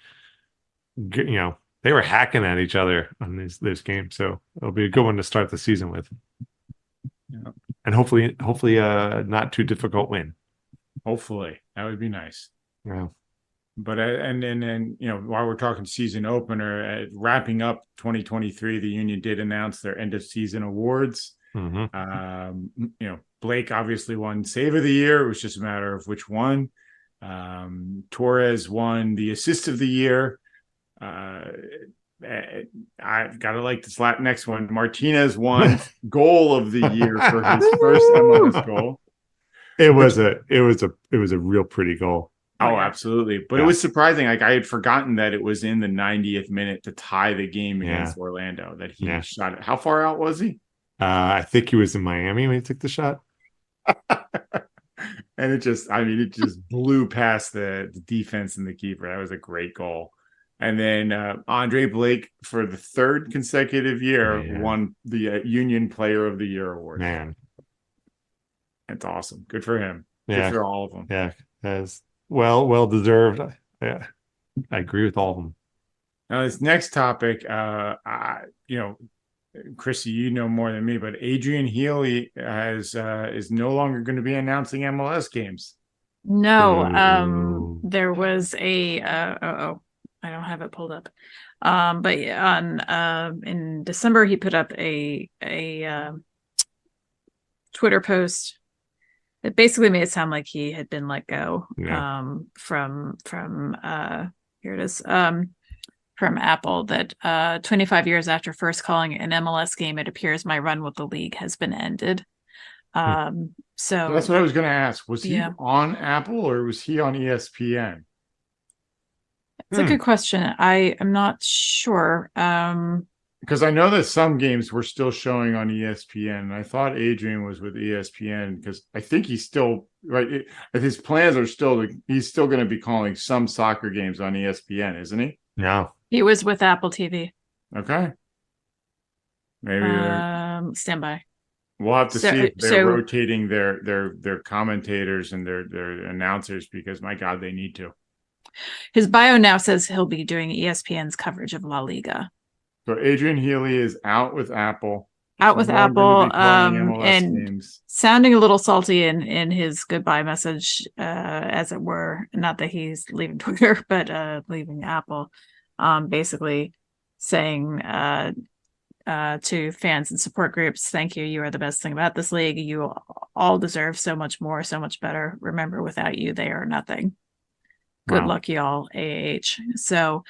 they were hacking at each other on those games. So it'll be a good one to start the season with. Yeah. And hopefully not too difficult win. Hopefully that would be nice. Yeah. But and then while we're talking season opener, wrapping up 2023, the Union did announce their end of season awards. Mm-hmm. Blake obviously won Save of the Year. It was just a matter of which one. Torres won the Assist of the Year. I've got to like this next one. Martinez won Goal of the Year for his first MLS goal. It was a real pretty goal. Oh, absolutely. But it was surprising. Like I had forgotten that it was in the 90th minute to tie the game against Orlando that he shot it. How far out was he? I think he was in Miami when he took the shot. And it just blew past the defense and the keeper. That was a great goal. And then Andre Blake, for the third consecutive year, won the Union Player of the Year award. Man, that's awesome. Good for him. Yeah. Good for all of them. Yeah, as well deserved. Yeah, I agree with all of them. Now, this next topic, Chrissy, you know more than me, but Adrian Healy is no longer going to be announcing MLS games. No, there was a I don't have it pulled up. But in December he put up a Twitter post that basically made it sound like he had been let go from here it is from Apple, that 25 years after first calling an MLS game, it appears my run with the league has been ended. So that's what I was going to ask. Was he on Apple or was he on ESPN? It's a good question. I am not sure. Because I know that some games were still showing on ESPN. And I thought Adrian was with ESPN because I think he's still his plans are he's still going to be calling some soccer games on ESPN, isn't he? No, he was with Apple TV. Okay, maybe stand by. We'll have to see if they're rotating their commentators and their announcers, because my God, they need to. His bio now says he'll be doing ESPN's coverage of La Liga. So Adrian Healy is out with Apple. And games. Sounding a little salty in his goodbye message, as it were. Not that he's leaving Twitter, but leaving Apple. Basically saying to fans and support groups, thank you. You are the best thing about this league. You all deserve so much more, so much better. Remember, without you, they are nothing. Good luck, y'all. AH. So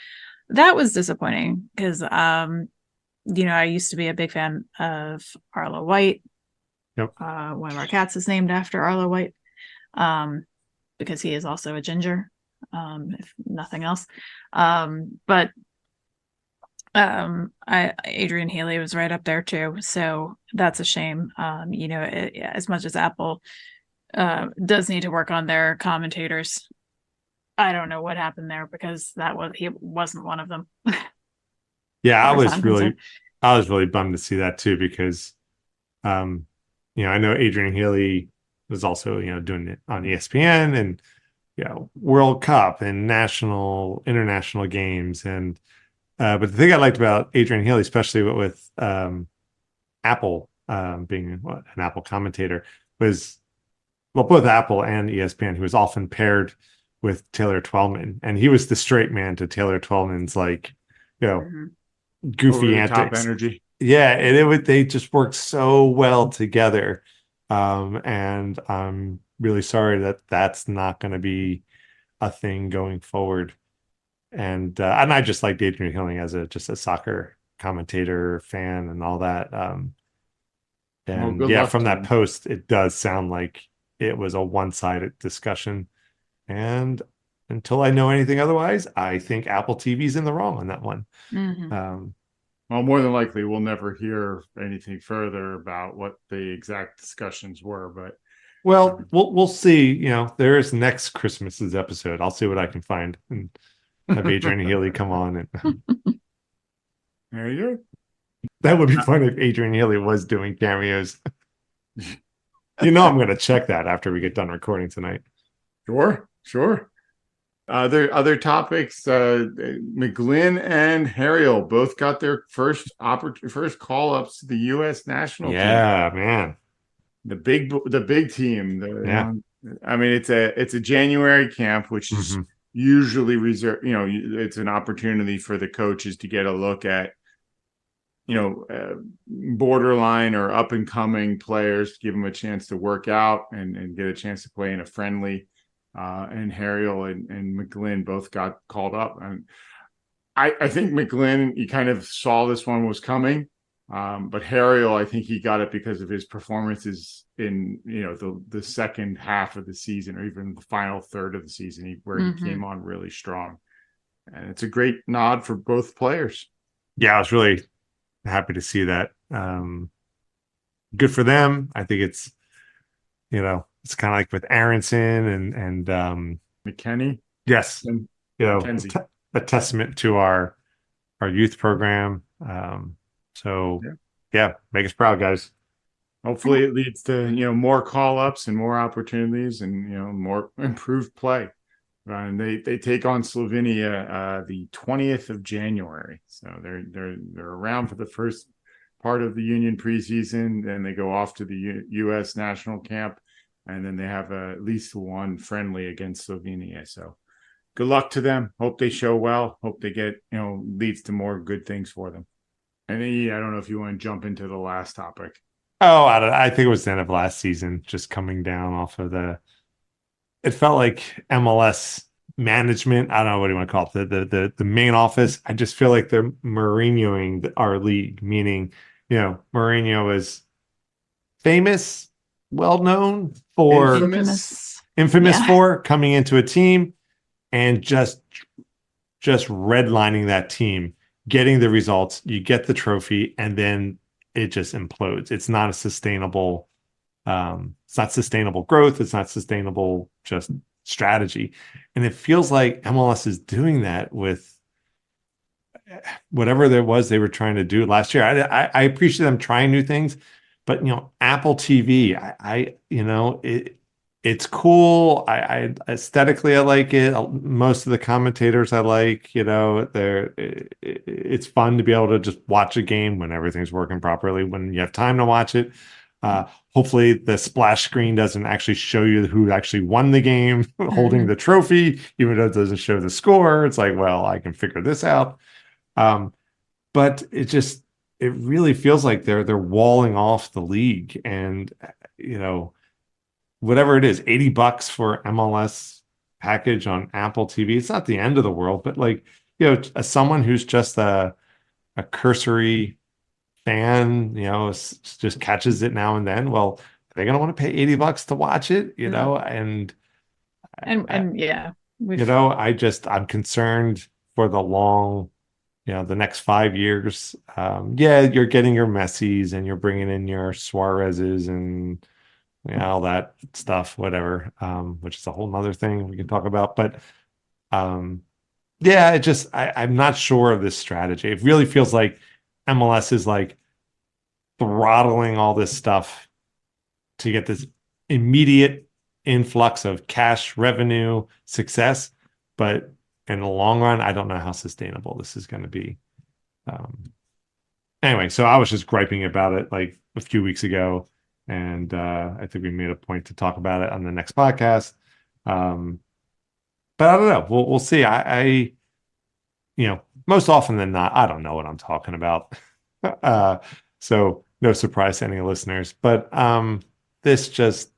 that was disappointing because, I used to be a big fan of Arlo White. Yep. One of our cats is named after Arlo White, because he is also a ginger, if nothing else. But Adrian Healy was right up there too. So that's a shame. As much as Apple does need to work on their commentators, I don't know what happened there, because he wasn't one of them. Yeah, far as I'm concerned. I was really bummed to see that too, because I know Adrian Healy was also, doing it on ESPN, and World Cup and international games. And but the thing I liked about Adrian Healy, especially with Apple being an Apple commentator, was, well, both Apple and ESPN, he was often paired with Taylor Twellman, and he was the straight man to Taylor Twellman's, like, goofy Over the top antics. energy. Yeah, and they just worked so well together. And I'm really sorry that that's not going to be a thing going forward. And I just liked Adrian Hilling as just a soccer commentator, fan, and all that. Well, And good yeah, luck from to that him. post, it does sound like it was a one-sided discussion. And until I know anything otherwise, I think Apple TV's in the wrong on that one. Well, more than likely, we'll never hear anything further about what the exact discussions were. But well, we'll see. There is next Christmas's episode. I'll see what I can find and have Adrian Healy come on. And there you go. that would be fun if Adrian Healy was doing cameos. I'm going to check that after we get done recording tonight. Sure. Other topics. McGlynn and Harriel both got their first call ups to the U.S. national team. Yeah, man. The big team. Yeah. I mean, it's a January camp, which is usually reserved. It's an opportunity for the coaches to get a look at, borderline or up and coming players, give them a chance to work out and get a chance to play in a friendly. And Harriel and McGlynn both got called up. And I think McGlynn, you kind of saw this one was coming. But Harriel, I think he got it because of his performances in, the second half of the season, or even the final third of the season, where he came on really strong. And it's a great nod for both players. Yeah, I was really happy to see that. Good for them. I think it's, it's kind of like with Aronson and McKenny. Yes. And a testament to our youth program. So yeah, make us proud, guys. Hopefully it leads to, more call ups and more opportunities and, more improved play. And they take on Slovenia the 20th of January. So they're around for the first part of the Union preseason. Then they go off to the U.S. national camp, and then they have at least one friendly against Slovenia. So good luck to them. Hope they show well. Hope they get, leads to more good things for them. And I don't know if you want to jump into the last topic. Oh, I think it was the end of last season, just coming down off of it felt like MLS management. I don't know what you want to call it. The main office. I just feel like they're Mourinhoing our league, meaning, Mourinho is famous, well known for infamous for coming into a team and just redlining that team, getting the results, you get the trophy, and then it just implodes. It's not a sustainable growth. It's not sustainable just strategy. And it feels like MLS is doing that with whatever there was they were trying to do last year. I appreciate them trying new things, but Apple TV, it's cool. I aesthetically I like it. Most of the commentators I like. It's fun to be able to just watch a game when everything's working properly, when you have time to watch it. Hopefully the splash screen doesn't actually show you who actually won the game holding the trophy, even though it doesn't show the score. It's like, well, I can figure this out. But it really feels like they're walling off the league, and whatever it is, $80 for MLS package on Apple TV. It's not the end of the world, but as someone who's just a cursory fan, just catches it now and then. Well, they're going to want to pay $80 to watch it, and yeah, I'm concerned for the long, the next 5 years. You're getting your Messis and you're bringing in your Suarez's and all that stuff, whatever, which is a whole nother thing we can talk about. But Yeah, I'm not sure of this strategy. It really feels like MLS is like throttling all this stuff to get this immediate influx of cash revenue success. But in the long run, I don't know how sustainable this is going to be. Anyway, so I was just griping about it like a few weeks ago, and I think we made a point to talk about it on the next podcast. But I don't know. We'll see. Most often than not, I don't know what I'm talking about. So no surprise to any listeners. But this just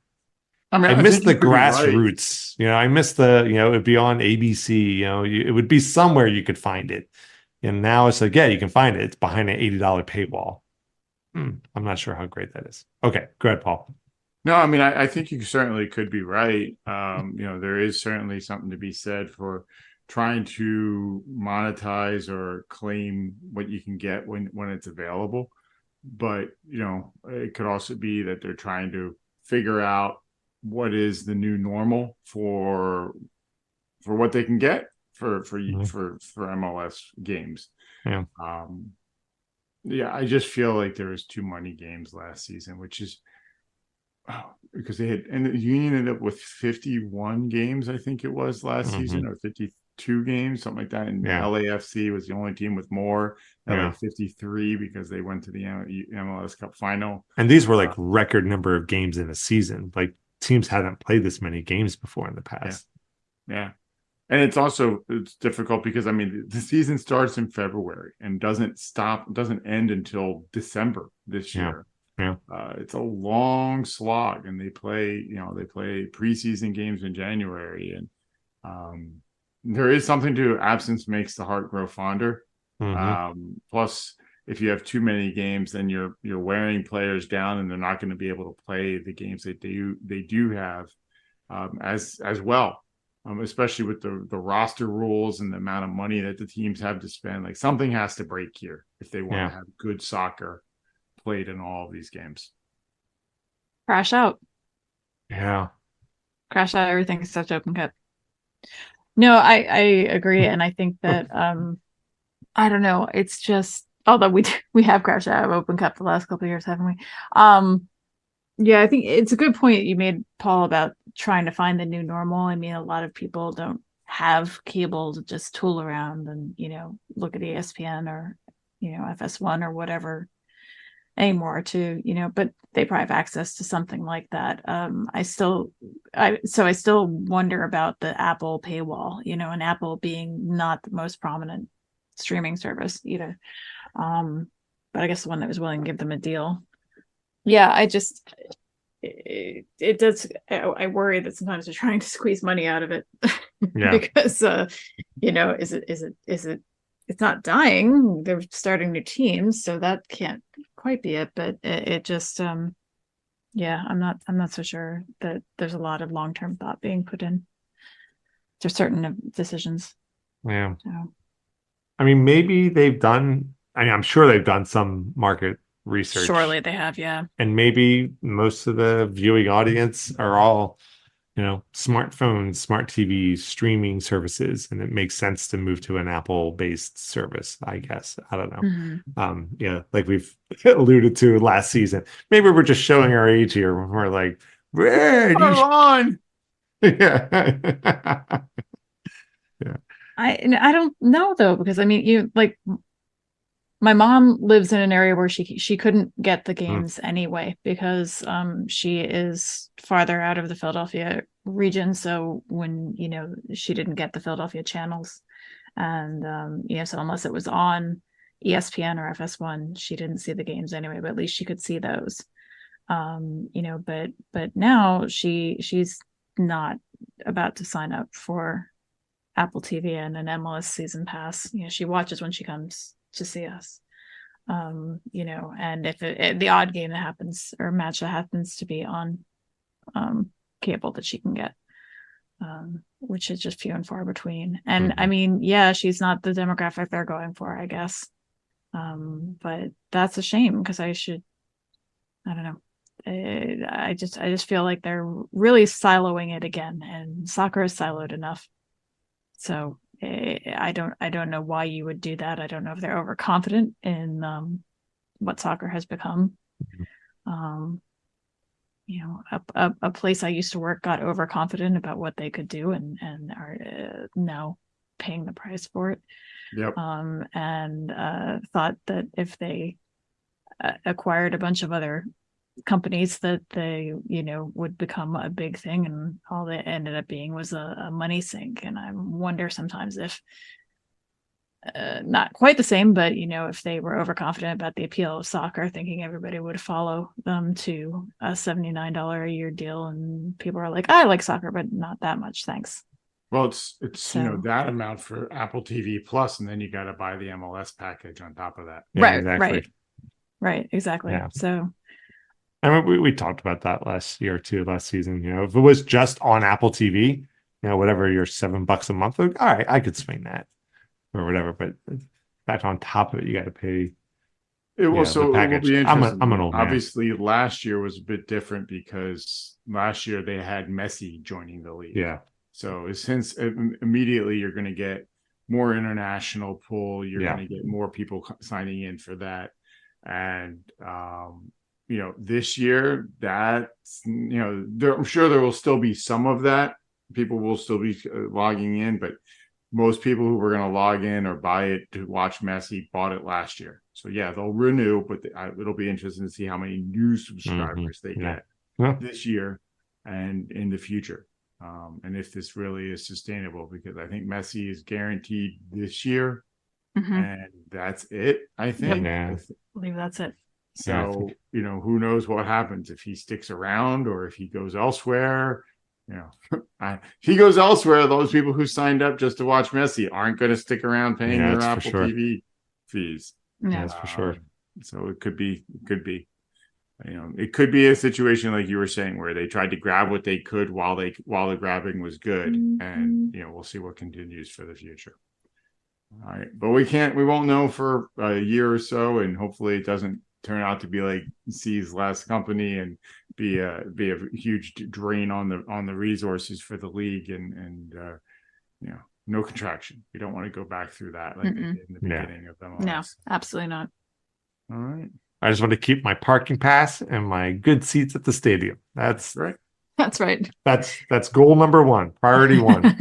I miss the grassroots. Right. I miss it would be on ABC. It would be somewhere you could find it. And now it's like, yeah, you can find it. It's behind an $80 paywall. I'm not sure how great that is. Okay, go ahead, Paul. No, I mean, I think you certainly could be right. There is certainly something to be said for trying to monetize or claim what you can get when it's available. But, it could also be that they're trying to figure out what is the new normal for what they can get for MLS games. Yeah. I just feel like there was too many games last season, which is because and the Union ended up with 51 games, I think it was last season, or 52 games, something like that. And LAFC was the only team with more, like 53, because they went to the MLS Cup final. And these were like record number of games in a season. Like teams hadn't played this many games before in the past. Yeah. And it's difficult because, I mean, the season starts in February and doesn't end until December this year. Yeah. It's a long slog, and they play preseason games in January. And there is something to absence makes the heart grow fonder. Plus, if you have too many games, then you're wearing players down, and they're not going to be able to play the games that they do have as well. Especially with the roster rules and the amount of money that the teams have to spend. Like, something has to break here if they want to have good soccer played in all of these games. Crash out. Yeah. Crash out everything except Open Cup. No, I agree. And I think that, I don't know. It's just, although we have crashed out of Open Cup the last couple of years, haven't we? Yeah, I think it's a good point you made, Paul, about trying to find the new normal. I mean, a lot of people don't have cable to just tool around and, look at ESPN or, FS1 or whatever anymore but they probably have access to something like that. I still wonder about the Apple paywall, and Apple being not the most prominent streaming service either. But I guess the one that was willing to give them a deal. Yeah, it does. I worry that sometimes they're trying to squeeze money out of it because, is it, it's not dying. They're starting new teams, so that can't quite be it. But it just, I'm not so sure that there's a lot of long-term thought being put in to certain decisions. Yeah. So. I mean, I'm sure they've done some market research. Surely they have, yeah. And maybe most of the viewing audience are all, smartphones, smart TVs, streaming services, and it makes sense to move to an Apple-based service, I guess. I don't know. Like we've alluded to last season. Maybe we're just showing our age here when we're like, Red, you on. Yeah. Yeah. I don't know though, because I mean, my mom lives in an area where she couldn't get the games anyway because she is farther out of the Philadelphia region. So when she didn't get the Philadelphia channels, and so unless it was on ESPN or FS1, she didn't see the games anyway. But at least she could see those. But now she's not about to sign up for Apple TV and an MLS season pass. She watches when she comes to see us, and if the odd game that happens or match that happens to be on cable that she can get, which is just few and far between. And I mean, she's not the demographic they're going for, I guess, but that's a shame because I don't know. I just feel like they're really siloing it again, and soccer is siloed enough. So I don't know why you would do that. I don't know if they're overconfident in what soccer has become. A place I used to work got overconfident about what they could do and are now paying the price for it. Yep. And thought that if they acquired a bunch of other companies that they would become a big thing, and all they ended up being was a money sink. And I wonder sometimes if not quite the same, but if they were overconfident about the appeal of soccer, thinking everybody would follow them to a $79 a year deal, and people are like, I like soccer but not that much, thanks. Well, it's that amount for Apple TV Plus, and then you got to buy the MLS package on top of that. Yeah, exactly. Right, exactly. Yeah. So I mean, we talked about that last season. If it was just on Apple TV, whatever your $7 a month, all right, I could swing that or whatever. But back on top of it, you got to pay. It will be interesting. I'm an old man. Obviously, last year was a bit different because last year they had Messi joining the league. Yeah. So since immediately you're going to get more international pull, you're going to get more people signing in for that. And, this year that's, I'm sure there will still be some of that. People will still be logging in, but most people who were going to log in or buy it to watch Messi bought it last year. So yeah, they'll renew, but it'll be interesting to see how many new subscribers they get this year and in the future. And if this really is sustainable, because I think Messi is guaranteed this year, and that's it. I think. I believe that's it. So who knows what happens if he sticks around or if he goes elsewhere. If he goes elsewhere, those people who signed up just to watch Messi aren't going to stick around paying their Apple TV fees. Yeah, that's for sure. So it could be. It could be a situation like you were saying where they tried to grab what they could while the grabbing was good, and we'll see what continues for the future. All right, but we won't know for a year or so, and hopefully it doesn't turn out to be like C's last company and be a huge drain on the resources for the league and no contraction. We don't want to go back through that like they did in the beginning of them. No, absolutely not. All right. I just want to keep my parking pass and my good seats at the stadium. That's right. That's right. That's goal number one, priority one.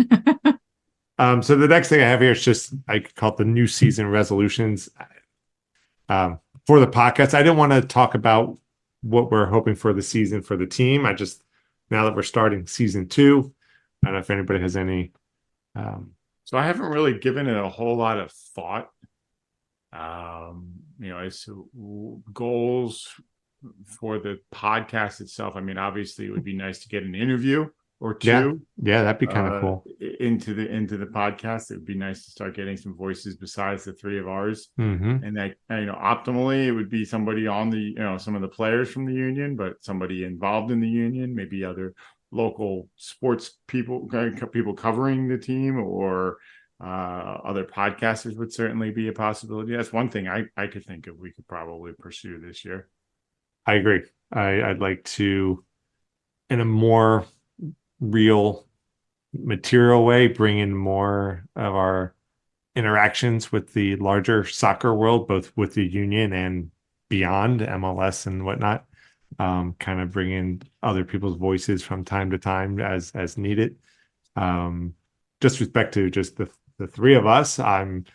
So the next thing I have here is just, I call it the new season resolutions. For the podcast, I didn't want to talk about what we're hoping for the season for the team. Now that we're starting season 2, I don't know if anybody has any. So I haven't really given it a whole lot of thought. As to goals for the podcast itself. I mean, obviously it would be nice to get an interview or two. Yeah, that'd be kind of cool. Into the podcast. It would be nice to start getting some voices besides the three of ours. And that, optimally it would be somebody on the, some of the players from the union, but somebody involved in the union, maybe other local sports people covering the team, or other podcasters would certainly be a possibility. That's one thing I could think of we could probably pursue this year. I agree. I'd like to, in a more real material way, bring in more of our interactions with the larger soccer world, both with the union and beyond MLS and whatnot. Kind of bring in other people's voices from time to time as needed. Just respect to just the three of us, I'm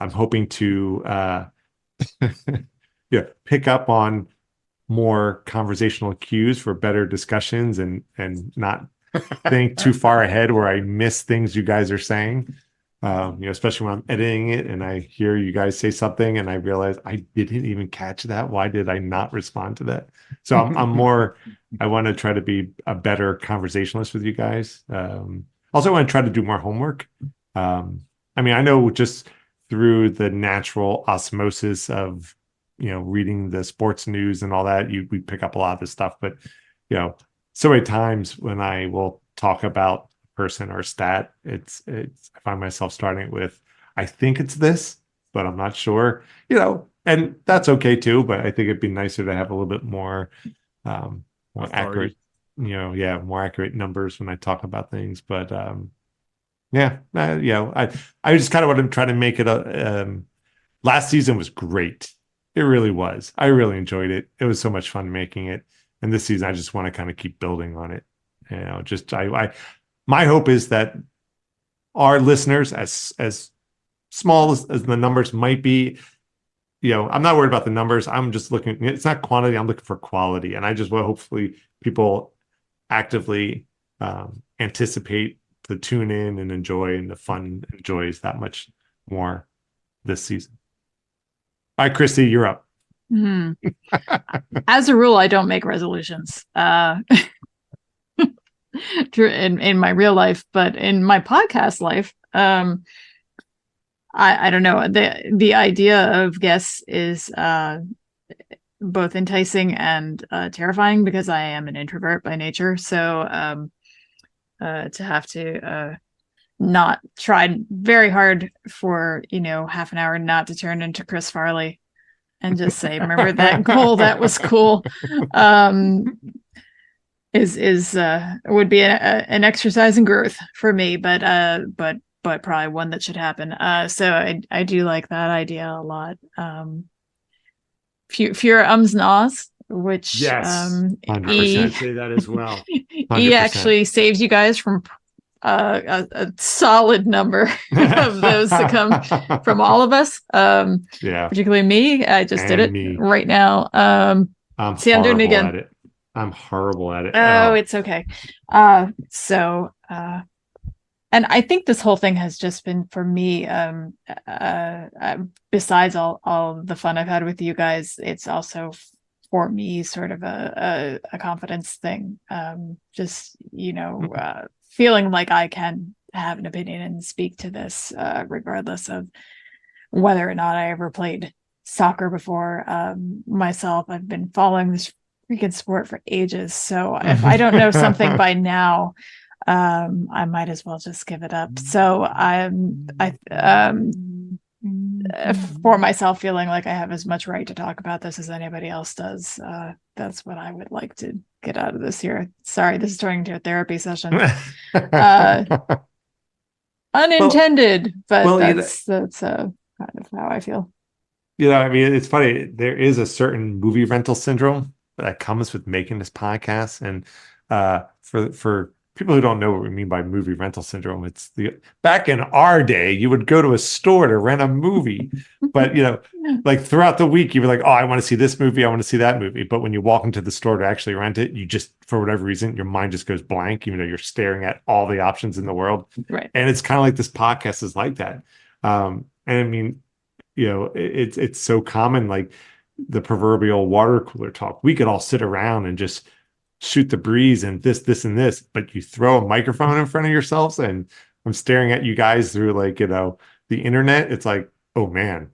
hoping to pick up on more conversational cues for better discussions and not think too far ahead where I miss things you guys are saying. Especially when I'm editing it and I hear you guys say something and I realize I didn't even catch that. Why did I not respond to that? So I'm more, I want to try to be a better conversationalist with you guys. Also, I want to try to do more homework. I know just through the natural osmosis of, reading the sports news and all that, we pick up a lot of this stuff. But, so many times when I will talk about a person or a stat, I find myself starting with, I think it's this, but I'm not sure, and that's okay too. But I think it'd be nicer to have a little bit more accurate, more accurate numbers when I talk about things. But Yeah. I just kind of want to try to make it last season was great. It really was. I really enjoyed it. It was so much fun making it. And this season, I just want to kind of keep building on it. Just my hope is that our listeners, as small as the numbers might be, I'm not worried about the numbers. I'm just looking. It's not quantity. I'm looking for quality, and I just will hopefully people actively anticipate to tune in and enjoy, and the fun enjoys that much more this season. All right, Christy, you're up. As a rule, I don't make resolutions in my real life, but in my podcast life, I don't know. The idea of guests is both enticing and terrifying because I am an introvert by nature. So to have to not try very hard for half an hour not to turn into Chris Farley and just say, remember that goal, that was cool, is would be an exercise in growth for me, but probably one that should happen. So I do like that idea a lot. Fewer ums and ahs, which yes, 100%. say that as well. He actually saves you guys from a solid number of those that come from all of us. Particularly me. I just did it right now. I'm doing it again. I'm horrible at it. Oh, it's okay. And I think this whole thing has just been, for me, besides all the fun I've had with you guys, it's also for me sort of a confidence thing. Feeling like I can have an opinion and speak to this, regardless of whether or not I ever played soccer before. Myself, I've been following this freaking sport for ages. So if I don't know something by now, I might as well just give it up. So for myself, feeling like I have as much right to talk about this as anybody else does. That's what I would like to get out of this here. Sorry, this is turning into a therapy session. Unintended, but that's kind of how I feel. It's funny. There is a certain movie rental syndrome that comes with making this podcast, and for people who don't know what we mean by movie rental syndrome, it's back in our day, you would go to a store to rent a movie, but like throughout the week, you were like, oh, I want to see this movie, I want to see that movie. But when you walk into the store to actually rent it, you just, for whatever reason, your mind just goes blank, even though you're staring at all the options in the world. Right. And it's kind of like this podcast is like that. And I mean, it's so common, like the proverbial water cooler talk. We could all sit around and just shoot the breeze and this and this, but you throw a microphone in front of yourselves and I'm staring at you guys through the internet. It's like, oh man.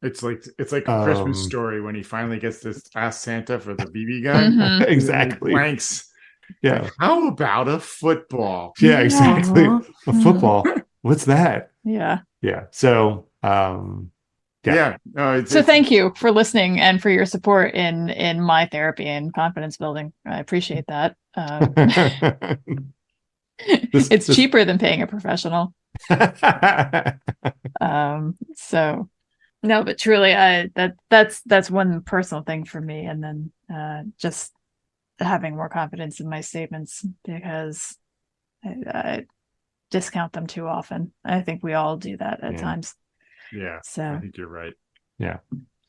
It's like a Christmas story when he finally gets to ask Santa for the BB gun. Mm-hmm. Exactly. Blanks. Yeah. Like, how about a football? Yeah, exactly. A football. What's that? Yeah. Yeah. So so thank you for listening and for your support in my therapy and confidence building. I appreciate that. It's cheaper than paying a professional. So no, but truly, that's one personal thing for me, and then just having more confidence in my statements because I discount them too often. I think we all do that at times. Yeah, so I think you're right. Yeah.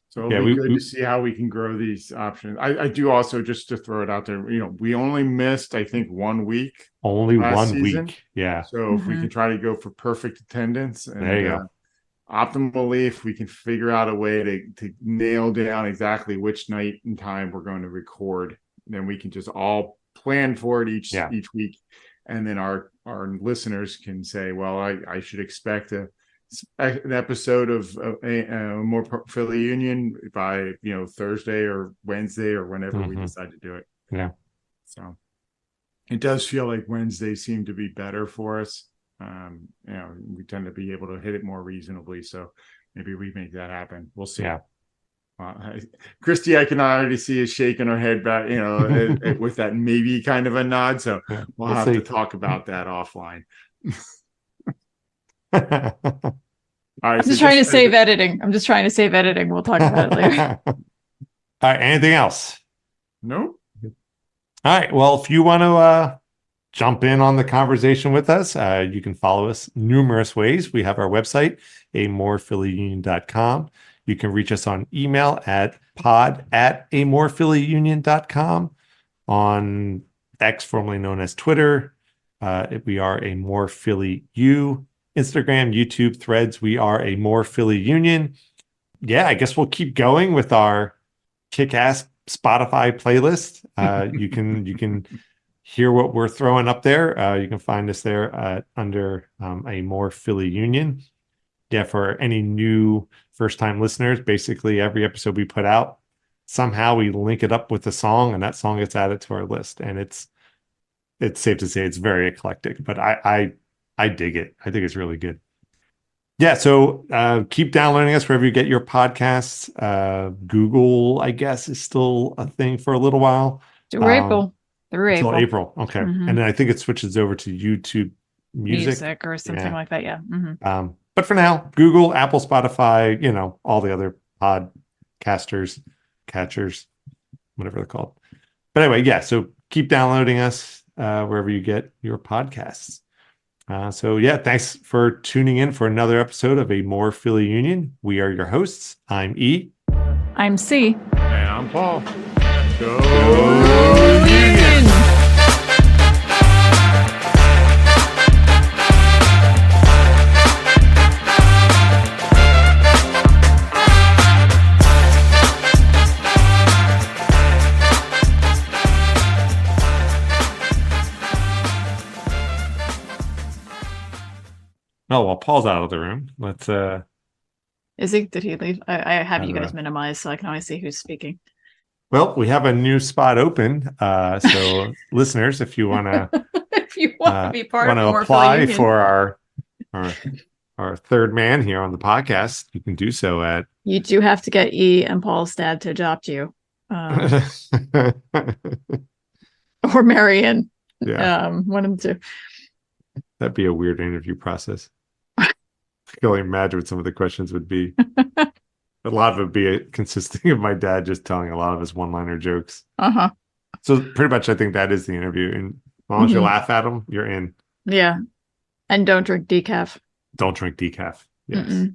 So it'll be good to see how we can grow these options. I do also, just to throw it out there, we only missed, I think, 1 week. Only one season. week. Yeah. So if we can try to go for perfect attendance and there you go. Optimally, if we can figure out a way to nail down exactly which night and time we're going to record, then we can just all plan for it each week. And then our listeners can say, well, I should expect an episode of More Philly Union by Thursday or Wednesday or whenever we decide to do it. Yeah. So it does feel like Wednesdays seem to be better for us. We tend to be able to hit it more reasonably. So maybe we make that happen. We'll see. Yeah. Christy, I can already see is shaking her head back, with that maybe kind of a nod. So we'll have to talk about that offline. All right. I'm just trying to save editing. We'll talk about it later. All right. Anything else? Nope. All right. Well, if you want to jump in on the conversation with us, you can follow us numerous ways. We have our website, amorephillyunion.com. You can reach us on email at pod@amorephillyunion.com. On X, formerly known as Twitter, we are a More Philly U. Instagram, YouTube, Threads, we are a More Philly Union. Yeah, I guess we'll keep going with our kick-ass Spotify playlist. You can hear what we're throwing up there. You can find us there under a More Philly Union. Yeah, for any new first-time listeners, basically every episode we put out, somehow we link it up with a song, and that song gets added to our list. And it's safe to say it's very eclectic, but I dig it. I think it's really good. Yeah, so keep downloading us wherever you get your podcasts. Google, I guess, is still a thing for a little while. Through April. Until April. Okay. Mm-hmm. And then I think it switches over to YouTube Music or something like that. Yeah. Mm-hmm. But for now, Google, Apple, Spotify, all the other podcasters, catchers, whatever they're called. But anyway, yeah, so keep downloading us wherever you get your podcasts. Thanks for tuning in for another episode of A More Philly Union. We are your hosts. I'm E. I'm C. And I'm Paul. Go Union! Oh, well, Paul's out of the room. Let's Is he? Did he leave? I have you guys know. minimized so I can always see who's speaking. Well, we have a new spot open. So listeners, if you want to if you want to be part of More apply Philly Union. for our third man here on the podcast, you can do so at You do have to get E and Paul's dad to adopt you. Or Marion. Yeah. One of the two. That'd be a weird interview process. I can only imagine what some of the questions would be. A lot of it would be consisting of my dad just telling a lot of his one-liner jokes. Uh-huh. So pretty much I think that is the interview. And as long as you laugh at them, you're in. Yeah. And don't drink decaf. Don't drink decaf. Yes. Mm-mm.